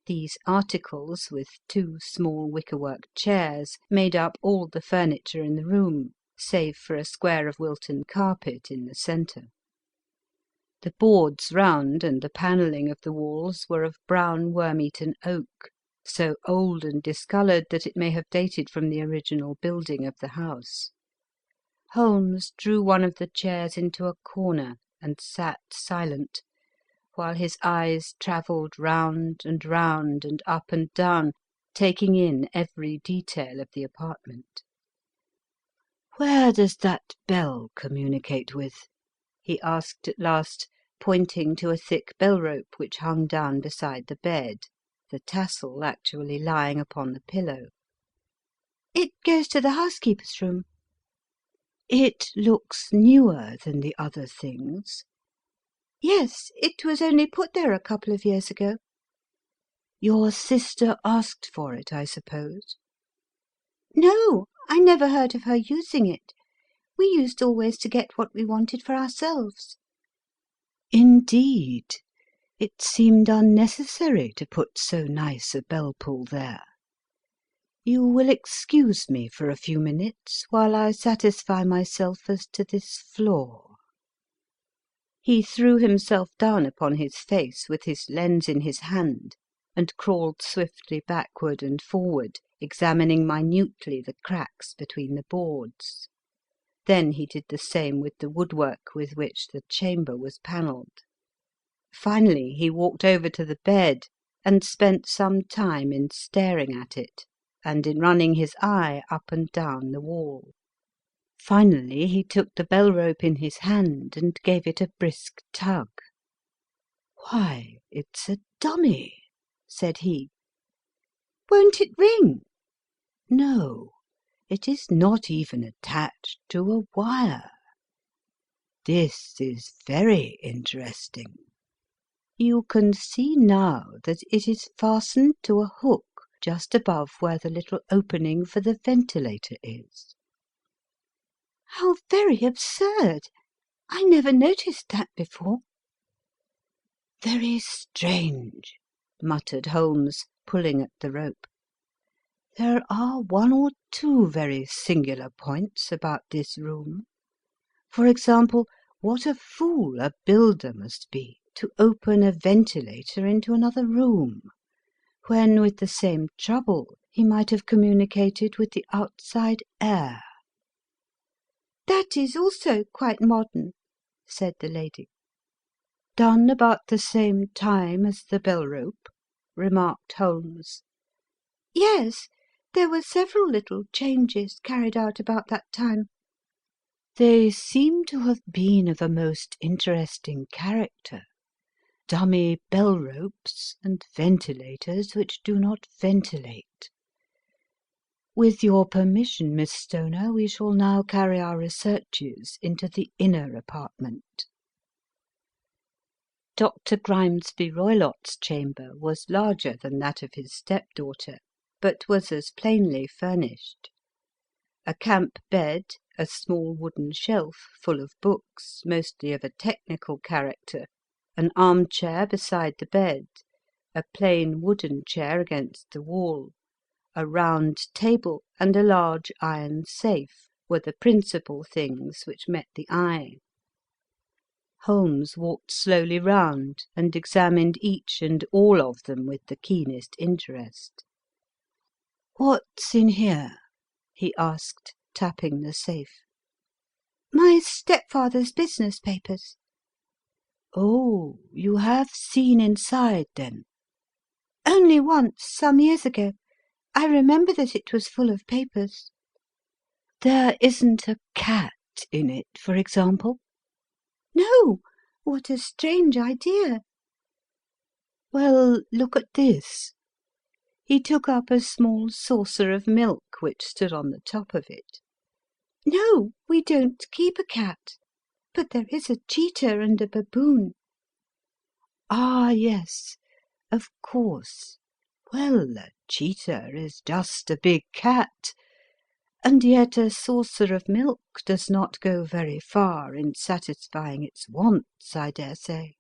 These articles, with two small wicker-work chairs, made up all the furniture in the room, save for a square of Wilton carpet in the centre. The boards round and the panelling of the walls were of brown worm-eaten oak, so old and discoloured that it may have dated from the original building of the house. Holmes drew one of the chairs into a corner and sat silent, while his eyes travelled round and up and down, taking in every detail of the apartment. "Where does that bell communicate with?" he asked at last, pointing to a thick bell-rope which hung down beside the bed, the tassel actually lying upon the pillow.
It goes to the housekeeper's room."
"It looks newer than the other things."
"Yes, it was only put there a couple of years ago."
"Your sister asked for it, I suppose?"
"No, I never heard of her using it. We used always to get what we wanted for ourselves."
"Indeed. It seemed unnecessary to put so nice a bell-pull there. You will excuse me for a few minutes while I satisfy myself as to this floor." He threw himself down upon his face with his lens in his hand, and crawled swiftly backward and forward, examining minutely the cracks between the boards. Then he did the same with the woodwork with which the chamber was panelled. Finally he walked over to the bed, and spent some time in staring at it, and in running his eye up and down the wall. Finally he took the bell-rope in his hand and gave it a brisk tug. "Why, it's a dummy," said he.
"Won't it ring?"
"No, it is not even attached to a wire. This is very interesting. You can see now that it is fastened to a hook just above where the little opening for the ventilator is."
"How very absurd! I never noticed that before."
"Very strange," muttered Holmes, pulling at the rope. "There are one or two very singular points about this room. For example, what a fool a builder must be to open a ventilator into another room, when with the same trouble he might have communicated with the outside air."
"That is also quite modern," said the lady.
"Done about the same time as the bell-rope?" remarked Holmes.
"Yes, there were several little changes carried out about that time."
"They seem to have been of a most interesting character. Dummy bell-ropes and ventilators which do not ventilate. With your permission, Miss Stoner, we shall now carry our researches into the inner apartment." Dr. Grimesby Roylott's chamber was larger than that of his stepdaughter, but was as plainly furnished. A camp bed, a small wooden shelf full of books, mostly of a technical character, an arm-chair beside the bed, a plain wooden chair against the wall, a round table, and a large iron safe were the principal things which met the eye. Holmes walked slowly round and examined each and all of them with the keenest interest. "What's in here?" he asked, tapping the safe.
"My stepfather's business papers."
"Oh, you have seen inside, then?"
"Only once, some years ago. I remember that it was full of papers."
"There isn't a cat in it, for example?"
"No. What a strange idea!"
"Well, look at this. He took up a small saucer of milk which stood on the top of it.
No, we don't keep a cat, but there is a cheetah and a baboon.
Ah, yes, of course. Well, a cheetah is just a big cat, and yet a saucer of milk does not go very far in satisfying its wants, I dare say.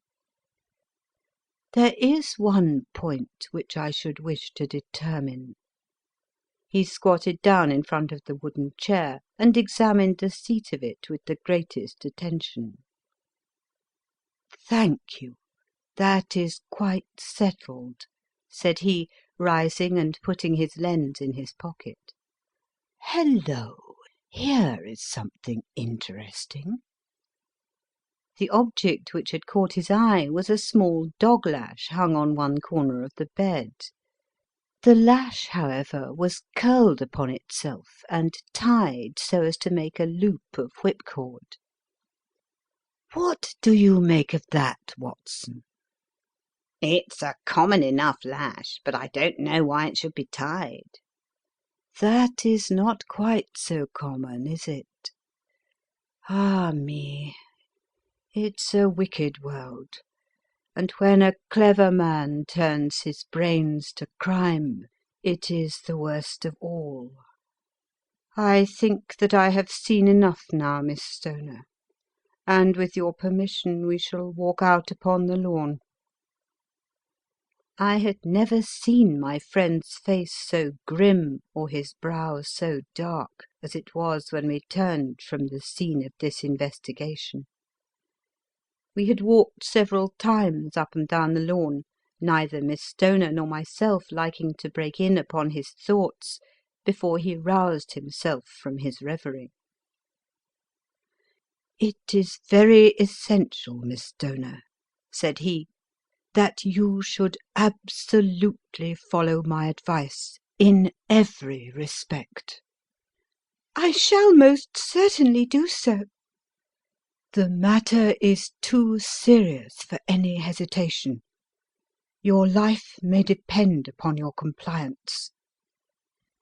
There is one point which I should wish to determine. He squatted down in front of the wooden chair and examined the seat of it with the greatest attention. "Thank you. That is quite settled," said he, rising and putting his lens in his pocket. "Hello! Here is something interesting." The object which had caught his eye was a small dog-lash hung on one corner of the bed. The lash, however, was curled upon itself and tied so as to make a loop of whipcord. "What do you make of that, Watson?"
It's a common enough lash, but I don't know why it should be tied."
"That is not quite so common, is it? Ah me! It's a wicked world, and when a clever man turns his brains to crime, it is the worst of all. I think that I have seen enough now, Miss Stoner, and with your permission we shall walk out upon the lawn." I had never seen my friend's face so grim or his brow so dark as it was when we turned from the scene of this investigation. We had walked several times up and down the lawn, neither Miss Stoner nor myself liking to break in upon his thoughts before he roused himself from his reverie. "It is very essential, Miss Stoner," said he, "that you should absolutely follow my advice in every respect."
"I shall most certainly do so."
"The matter is too serious for any hesitation. Your life may depend upon your compliance."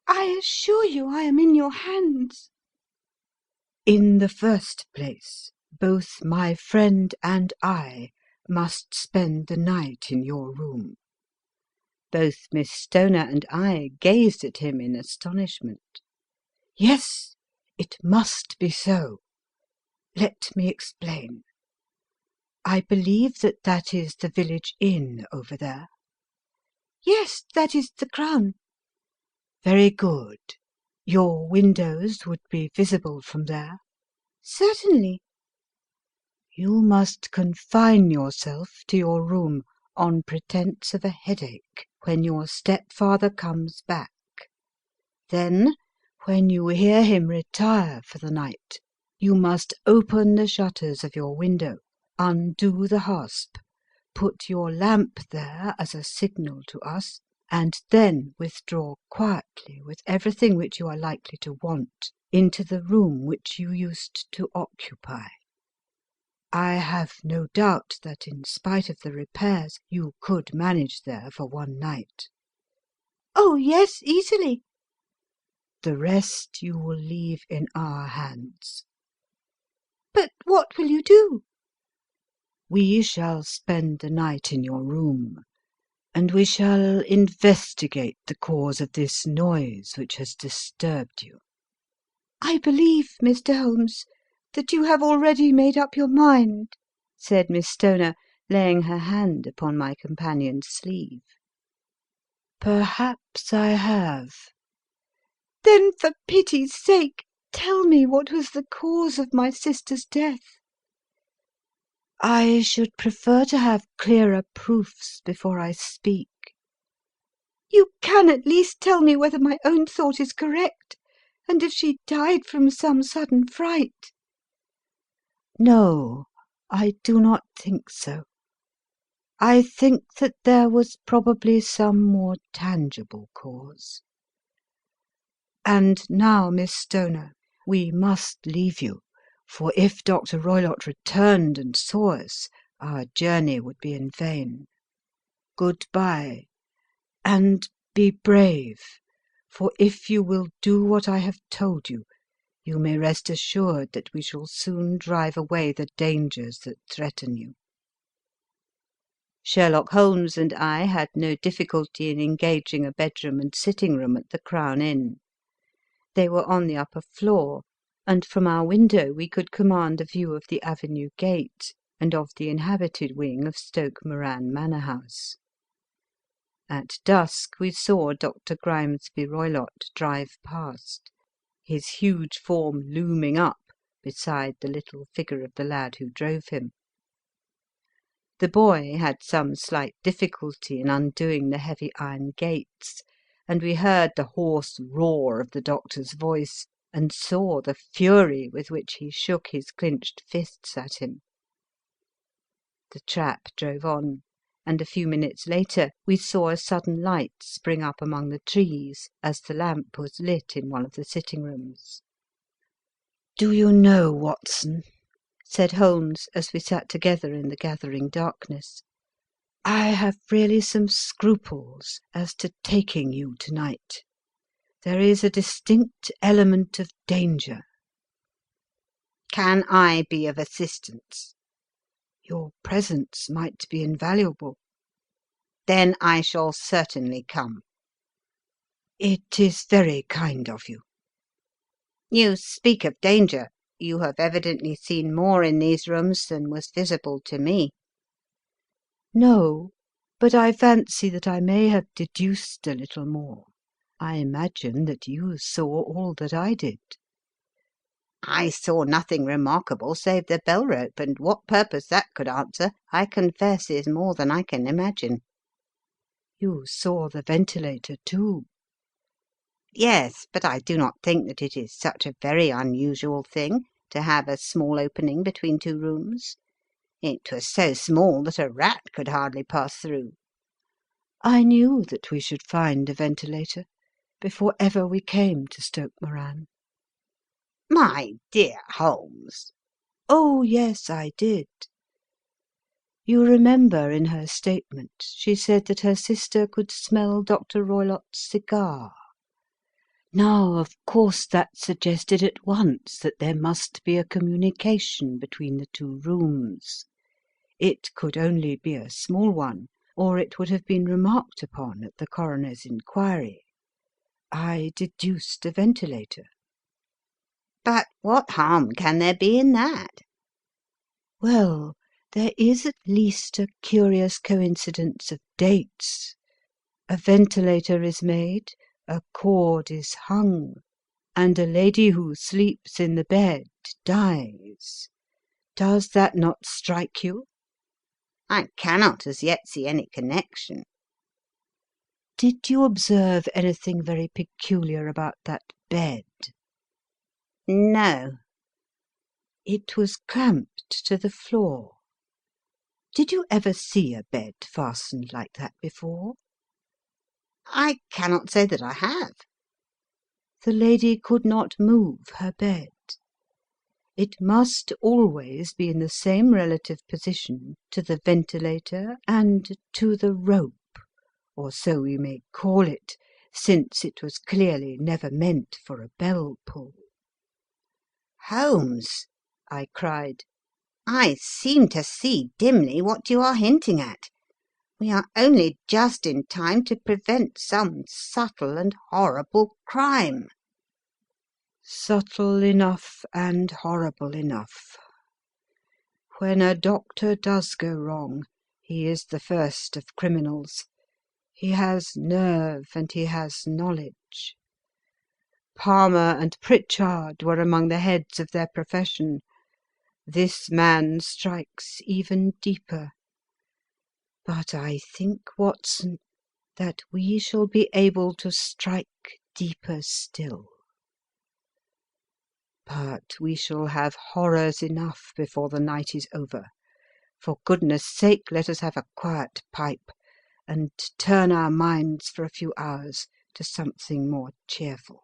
"I assure you I am in your hands."
"In the first place, both my friend and I must spend the night in your room." Both Miss Stoner and I gazed at him in astonishment. "Yes, it must be so. Let me explain. I believe that is the village inn over there?"
"Yes, that is the Crown."
"Very good. Your windows would be visible from there?"
"Certainly."
"You must confine yourself to your room on pretence of a headache when your stepfather comes back. Then, when you hear him retire for the night, you must open the shutters of your window, undo the hasp, put your lamp there as a signal to us, and then withdraw quietly with everything which you are likely to want into the room which you used to occupy. I have no doubt that in spite of the repairs you could manage there for one night."
"Oh, yes, easily."
"The rest you will leave in our hands."
"But what will you do?"
"We shall spend the night in your room, and we shall investigate the cause of this noise which has disturbed you."
"I believe, Mr. Holmes, that you have already made up your mind,"
said Miss Stoner, laying her hand upon my companion's sleeve. "Perhaps I have."
"Then, for pity's sake, tell me what was the cause of my sister's death."
"I should prefer to have clearer proofs before I speak."
"You can at least tell me whether my own thought is correct, and if she died from some sudden fright."
"No, I do not think so. I think that there was probably some more tangible cause. And now, Miss Stoner, we must leave you, for if Dr. Roylott returned and saw us, our journey would be in vain. Good bye, and Be brave, for if you will do what I have told you, you may rest assured that we shall soon drive away the dangers that threaten you." Sherlock Holmes and I had no difficulty in engaging a bedroom and sitting room at the Crown Inn. They were on the upper floor, and from our window we could command a view of the avenue gate and of the inhabited wing of Stoke Moran Manor House. At dusk we saw Dr. Grimesby Roylott drive past, his huge form looming up beside the little figure of the lad who drove him. The boy had some slight difficulty in undoing the heavy iron gates, and we heard the hoarse roar of the doctor's voice, and saw the fury with which he shook his clinched fists at him. The trap drove on, and a few minutes later we saw a sudden light spring up among the trees as the lamp was lit in one of the sitting rooms. "Do you know, Watson," said Holmes, as we sat together in the gathering darkness, "I have really some scruples as to taking you to-night. There is a distinct element of danger."
"Can I be of assistance?"
"Your presence might be invaluable."
"Then I shall certainly come."
"It is very kind of you."
"You speak of danger. You have evidently seen more in these rooms than was visible to me."
"No, but I fancy that I may have deduced a little more. I imagine that you saw all that I did."
"I saw nothing remarkable save the bell rope, and what purpose that could answer, I confess is more than I can imagine."
"You saw the ventilator too."
"Yes, but I do not think that it is such a very unusual thing to have a small opening between two rooms. It was so small that a rat could hardly pass through."
"I knew that we should find a ventilator before ever we came to Stoke Moran."
"My dear Holmes!"
"Oh, yes, I did. You remember in her statement she said that her sister could smell Dr. Roylott's cigar. Now, of course, that suggested at once that there must be a communication between the two rooms. It could only be a small one, or it would have been remarked upon at the coroner's inquiry. I deduced a ventilator."
"But what harm can there be in that?"
"Well, there is at least a curious coincidence of dates. A ventilator is made, a cord is hung, and a lady who sleeps in the bed dies. Does that not strike you?"
"I cannot as yet see any connection."
"Did you observe anything very peculiar about that bed?"
"No."
"It was clamped to the floor. Did you ever see a bed fastened like that before?"
"I cannot say that I have."
The lady could not move her bed. It must always be in the same relative position to the ventilator and to the rope, or so we may call it, since it was clearly never meant for a bell pull."
"Holmes," I cried, "I seem to see dimly what you are hinting at. We are only just in time to prevent some subtle and horrible crime."
"Subtle enough and horrible enough. When a doctor does go wrong, he is the first of criminals. He has nerve and he has knowledge. Palmer and Pritchard were among the heads of their profession. This man strikes even deeper. But I think, Watson, that we shall be able to strike deeper still. But we shall have horrors enough before the night is over. For goodness' sake, let us have a quiet pipe, and turn our minds for a few hours to something more cheerful."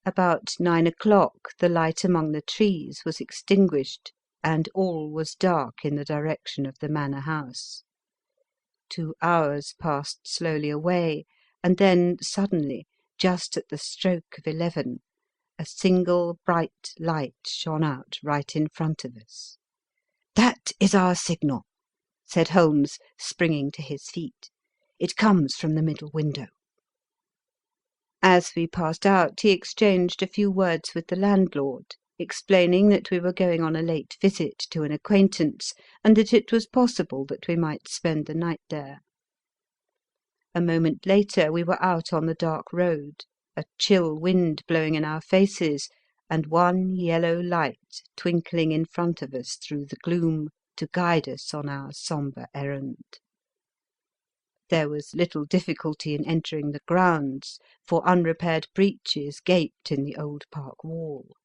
About 9 o'clock the light among the trees was extinguished, and all was dark in the direction of the manor house. 2 hours passed slowly away, and then suddenly, just at the stroke of 11, a single bright light shone out right in front of us. " That is our signal," said Holmes, springing to his feet. " It comes from the middle window." As we passed out he exchanged a few words with the landlord, explaining that we were going on a late visit to an acquaintance, and that it was possible that we might spend the night there. A moment later we were out on the dark road, a chill wind blowing in our faces, and one yellow light twinkling in front of us through the gloom to guide us on our sombre errand. There was little difficulty in entering the grounds, for unrepaired breaches gaped in the old park wall.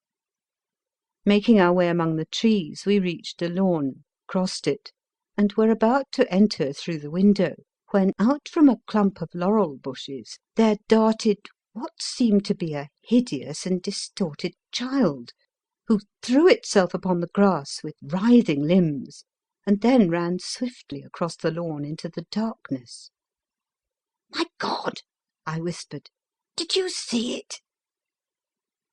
Making our way among the trees, we reached a lawn, crossed it, and were about to enter through the window, when out from a clump of laurel bushes there darted what seemed to be a hideous and distorted child, who threw itself upon the grass with writhing limbs, and then ran swiftly across the lawn into the darkness. "My God!" I whispered. "Did you see it?"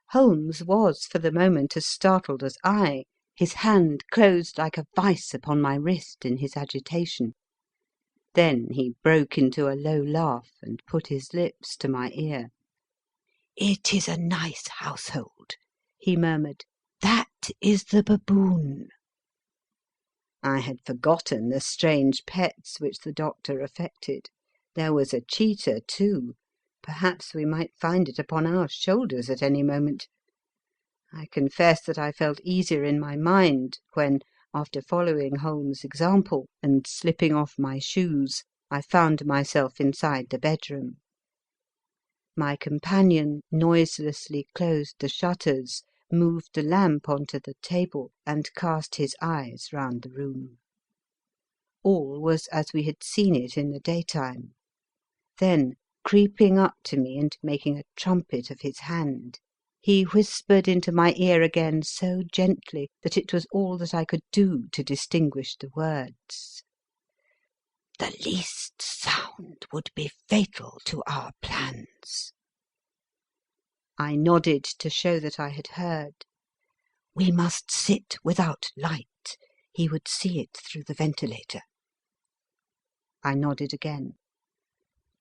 Holmes was for the moment as startled as I. His hand closed like a vice upon my wrist in his agitation. Then he broke into a low laugh and put his lips to my ear. "It is a nice household," he murmured. "That is the baboon." I had forgotten the strange pets which the doctor affected. There was a cheetah, too. Perhaps we might find it upon our shoulders at any moment. I confess that I felt easier in my mind when, after following Holmes' example and slipping off my shoes, I found myself inside the bedroom. My companion noiselessly closed the shutters, moved the lamp onto the table, and cast his eyes round the room. All was as we had seen it in the daytime. Then, creeping up to me and making a trumpet of his hand, he whispered into my ear again so gently that it was all that I could do to distinguish the words. "The least sound would be fatal to our plans." I nodded to show that I had heard. "We must sit without light. He would see it through the ventilator." I nodded again.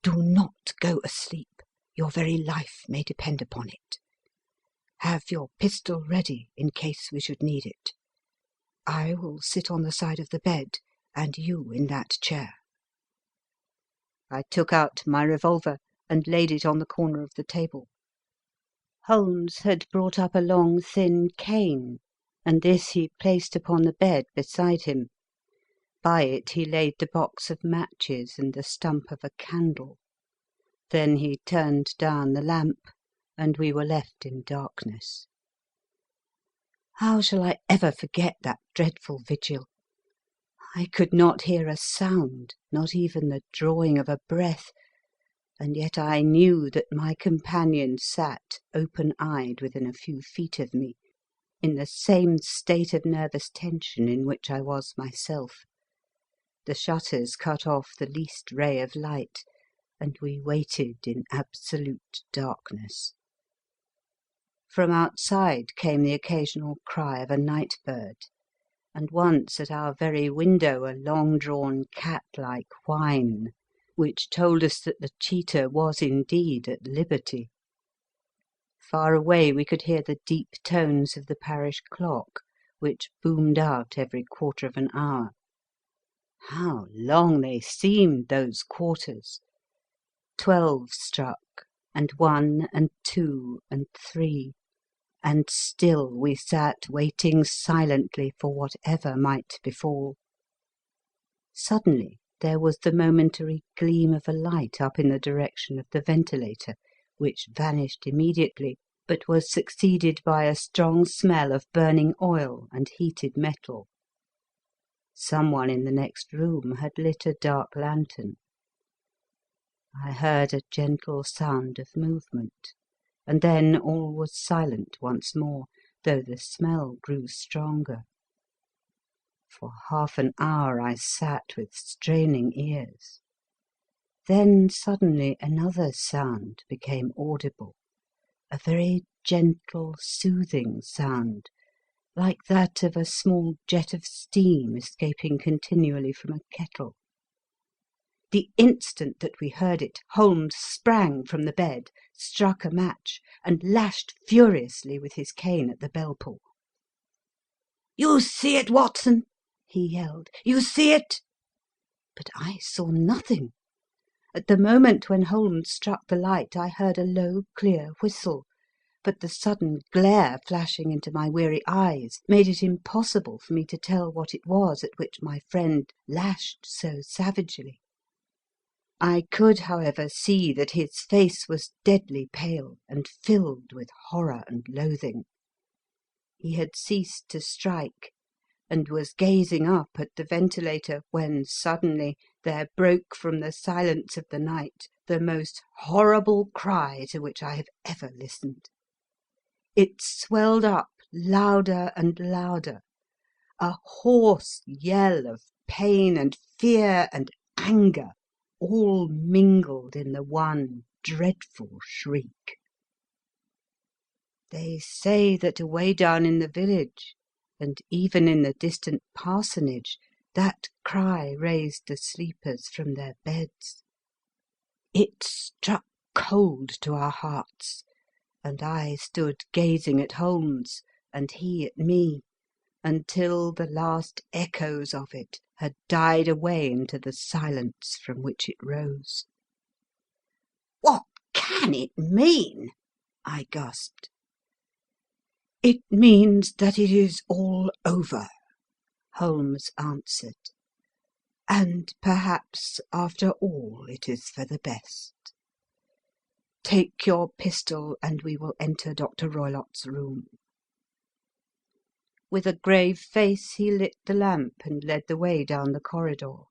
"Do not go asleep. Your very life may depend upon it. Have your pistol ready in case we should need it. I will sit on the side of the bed, and you in that chair." I took out my revolver and laid it on the corner of the table. Holmes had brought up a long thin cane, and this he placed upon the bed beside him. By it he laid the box of matches and the stump of a candle. Then he turned down the lamp, and we were left in darkness. How shall I ever forget that dreadful vigil? I could not hear a sound, not even the drawing of a breath, and yet I knew that my companion sat open-eyed within a few feet of me, in the same state of nervous tension in which I was myself. The shutters cut off the least ray of light, and we waited in absolute darkness. From outside came the occasional cry of a night bird, and once at our very window a long-drawn cat-like whine, which told us that the cheetah was indeed at liberty. Far away we could hear the deep tones of the parish clock, which boomed out every quarter of an hour. How long they seemed, those quarters! 12 struck, and 1 and 2 and 3, and still we sat waiting silently for whatever might befall. Suddenly there was the momentary gleam of a light up in the direction of the ventilator, which vanished immediately, but was succeeded by a strong smell of burning oil and heated metal. Someone in the next room had lit a dark lantern. I heard a gentle sound of movement, and then all was silent once more, though the smell grew stronger. For half an hour I sat with straining ears. Then suddenly another sound became audible, a very gentle, soothing sound, like that of a small jet of steam escaping continually from a kettle. The instant that we heard it, Holmes sprang from the bed, struck a match, and lashed furiously with his cane at the bell-pull. "You see it, Watson?" he yelled. "You see it?" But I saw nothing. At the moment when Holmes struck the light I heard a low, clear whistle, but the sudden glare flashing into my weary eyes made it impossible for me to tell what it was at which my friend lashed so savagely. I could, however, see that his face was deadly pale and filled with horror and loathing. He had ceased to strike, and was gazing up at the ventilator when suddenly there broke from the silence of the night the most horrible cry to which I have ever listened. It swelled up louder and louder, a hoarse yell of pain and fear and anger, all mingled in the one dreadful shriek. They say that away down in the village, and even in the distant parsonage, that cry raised the sleepers from their beds. It struck cold to our hearts, and I stood gazing at Holmes, and he at me, until the last echoes of it had died away into the silence from which it rose. "What can it mean?" I gasped. "It means that it is all over," Holmes answered, "and perhaps, after all, it is for the best. Take your pistol and we will enter Dr. Roylott's room." With a grave face he lit the lamp and led the way down the corridor.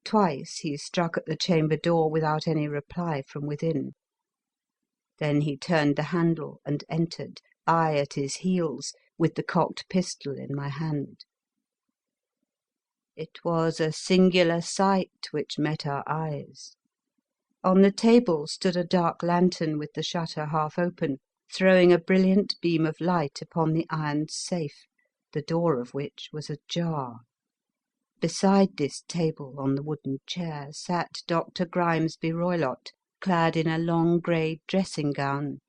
Twice he struck at the chamber door without any reply from within. Then he turned the handle and entered, I at his heels, with the cocked pistol in my hand. It was a singular sight which met our eyes. On the table stood a dark lantern with the shutter half open, throwing a brilliant beam of light upon the iron safe, the door of which was ajar. Beside this table, on the wooden chair, sat Dr. Grimesby Roylott, clad in a long grey dressing gown,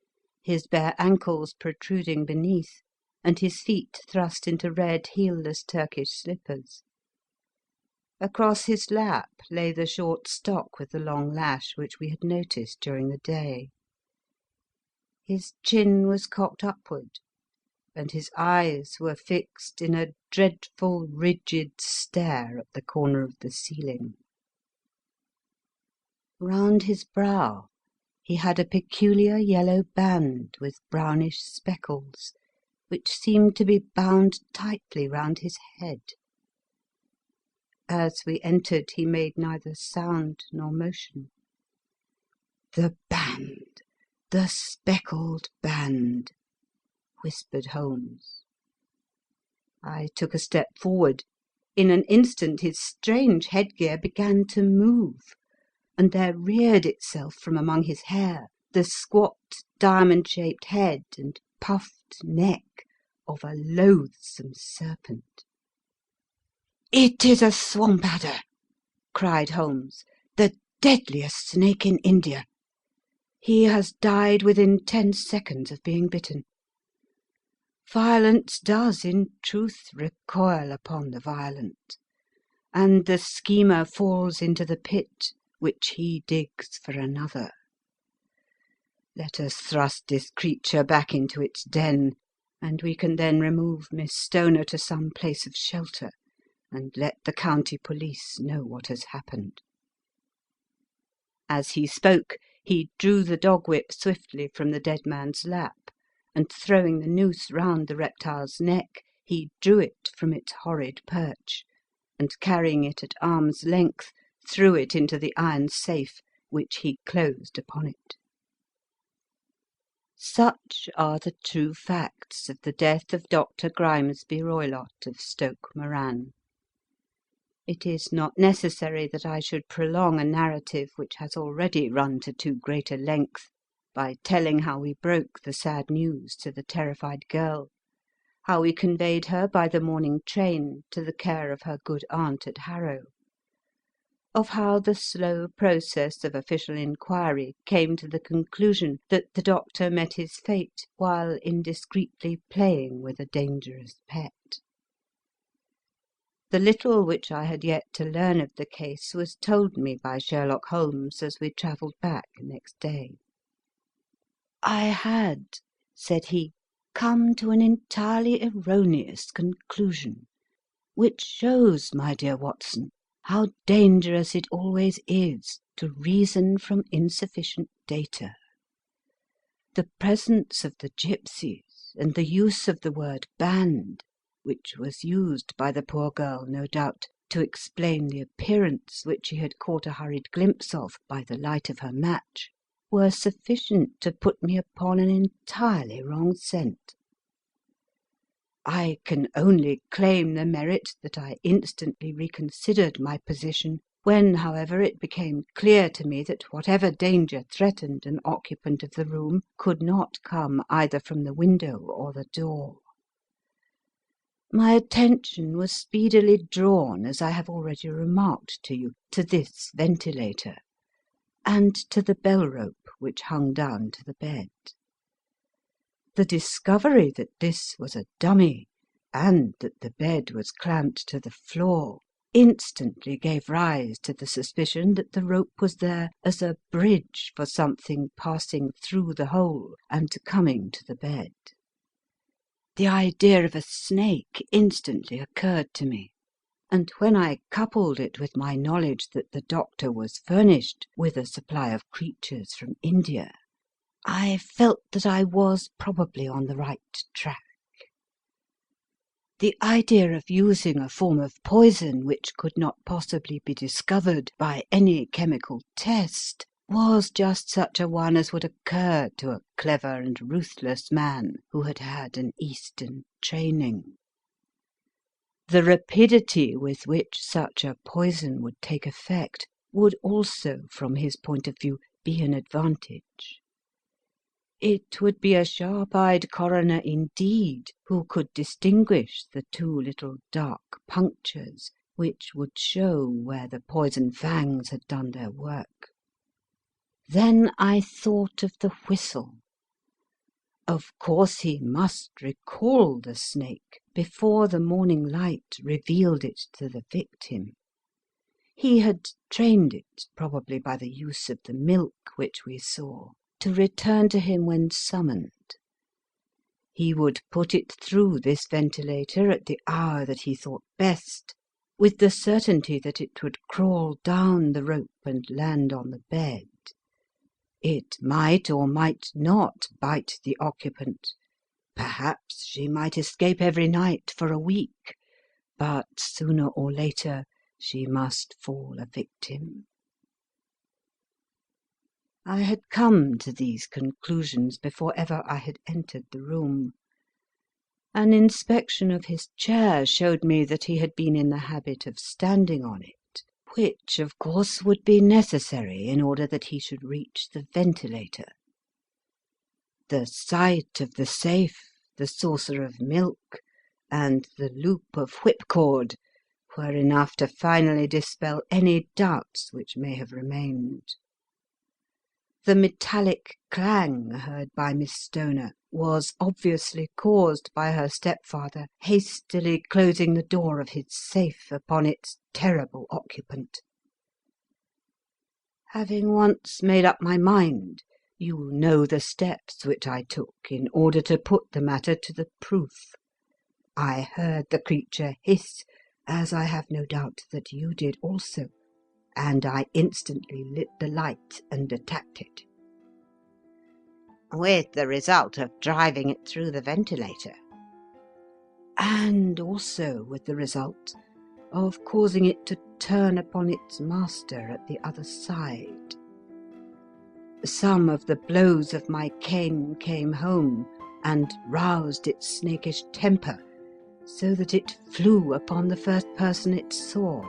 his bare ankles protruding beneath, and his feet thrust into red heelless Turkish slippers. Across his lap lay the short stock with the long lash which we had noticed during the day. His chin was cocked upward, and his eyes were fixed in a dreadful, rigid stare at the corner of the ceiling. Round his brow he had a peculiar yellow band with brownish speckles, which seemed to be bound tightly round his head. As we entered he made neither sound nor motion. "The band! The speckled band!" whispered Holmes. I took a step forward. In an instant his strange headgear began to move, and there reared itself from among his hair the squat, diamond-shaped head and puffed neck of a loathsome serpent. "It is a swamp adder!" cried Holmes, "the deadliest snake in India. He has died within 10 seconds of being bitten. Violence does, in truth, recoil upon the violent, and the schemer falls into the pit which he digs for another. Let us thrust this creature back into its den, and we can then remove Miss Stoner to some place of shelter, and let the county police know what has happened." As he spoke, he drew the dog whip swiftly from the dead man's lap, and throwing the noose round the reptile's neck, he drew it from its horrid perch, and carrying it at arm's length, threw it into the iron safe, which he closed upon it. Such are the true facts of the death of Dr. Grimesby Roylott of Stoke Moran. It is not necessary that I should prolong a narrative which has already run to too great a length by telling how we broke the sad news to the terrified girl, how we conveyed her by the morning train to the care of her good aunt at Harrow, of how the slow process of official inquiry came to the conclusion that the doctor met his fate while indiscreetly playing with a dangerous pet. The little which I had yet to learn of the case was told me by Sherlock Holmes as we travelled back next day. "I had," said he, "come to an entirely erroneous conclusion, which shows, my dear Watson, how dangerous it always is to reason from insufficient data. The presence of the gipsies, and the use of the word band, which was used by the poor girl, no doubt, to explain the appearance which she had caught a hurried glimpse of by the light of her match, were sufficient to put me upon an entirely wrong scent. I can only claim the merit that I instantly reconsidered my position when, however, it became clear to me that whatever danger threatened an occupant of the room could not come either from the window or the door. My attention was speedily drawn, as I have already remarked to you, to this ventilator, and to the bell rope which hung down to the bed. The discovery that this was a dummy, and that the bed was clamped to the floor, instantly gave rise to the suspicion that the rope was there as a bridge for something passing through the hole and coming to the bed. The idea of a snake instantly occurred to me, and when I coupled it with my knowledge that the doctor was furnished with a supply of creatures from India, I felt that I was probably on the right track. The idea of using a form of poison which could not possibly be discovered by any chemical test was just such a one as would occur to a clever and ruthless man who had had an Eastern training. The rapidity with which such a poison would take effect would also, from his point of view, be an advantage. It would be a sharp-eyed coroner indeed who could distinguish the two little dark punctures which would show where the poison fangs had done their work. Then I thought of the whistle. Of course he must recall the snake before the morning light revealed it to the victim. He had trained it, probably by the use of the milk which we saw, to return to him when summoned. He would put it through this ventilator at the hour that he thought best, with the certainty that it would crawl down the rope and land on the bed. It might or might not bite the occupant. Perhaps she might escape every night for a week, but sooner or later she must fall a victim. I had come to these conclusions before ever I had entered the room. An inspection of his chair showed me that he had been in the habit of standing on it, which, of course, would be necessary in order that he should reach the ventilator. The sight of the safe, the saucer of milk, and the loop of whipcord were enough to finally dispel any doubts which may have remained. The metallic clang heard by Miss Stoner was obviously caused by her stepfather hastily closing the door of his safe upon its terrible occupant. Having once made up my mind, you know the steps which I took in order to put the matter to the proof. I heard the creature hiss, as I have no doubt that you did also, and I instantly lit the light and attacked it.
With the result of driving it through the ventilator.
And also with the result of causing it to turn upon its master at the other side. Some of the blows of my cane came home and roused its snakish temper, so that it flew upon the first person it saw.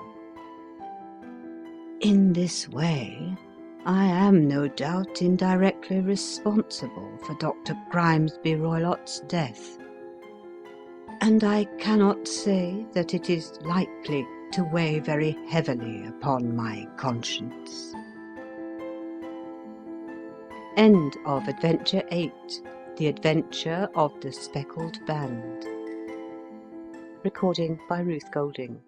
In this way, I am no doubt indirectly responsible for Dr. Grimesby Roylott's death, and I cannot say that it is likely to weigh very heavily upon my conscience. End of Adventure 8, The Adventure of the Speckled Band. Recording by Ruth Golding.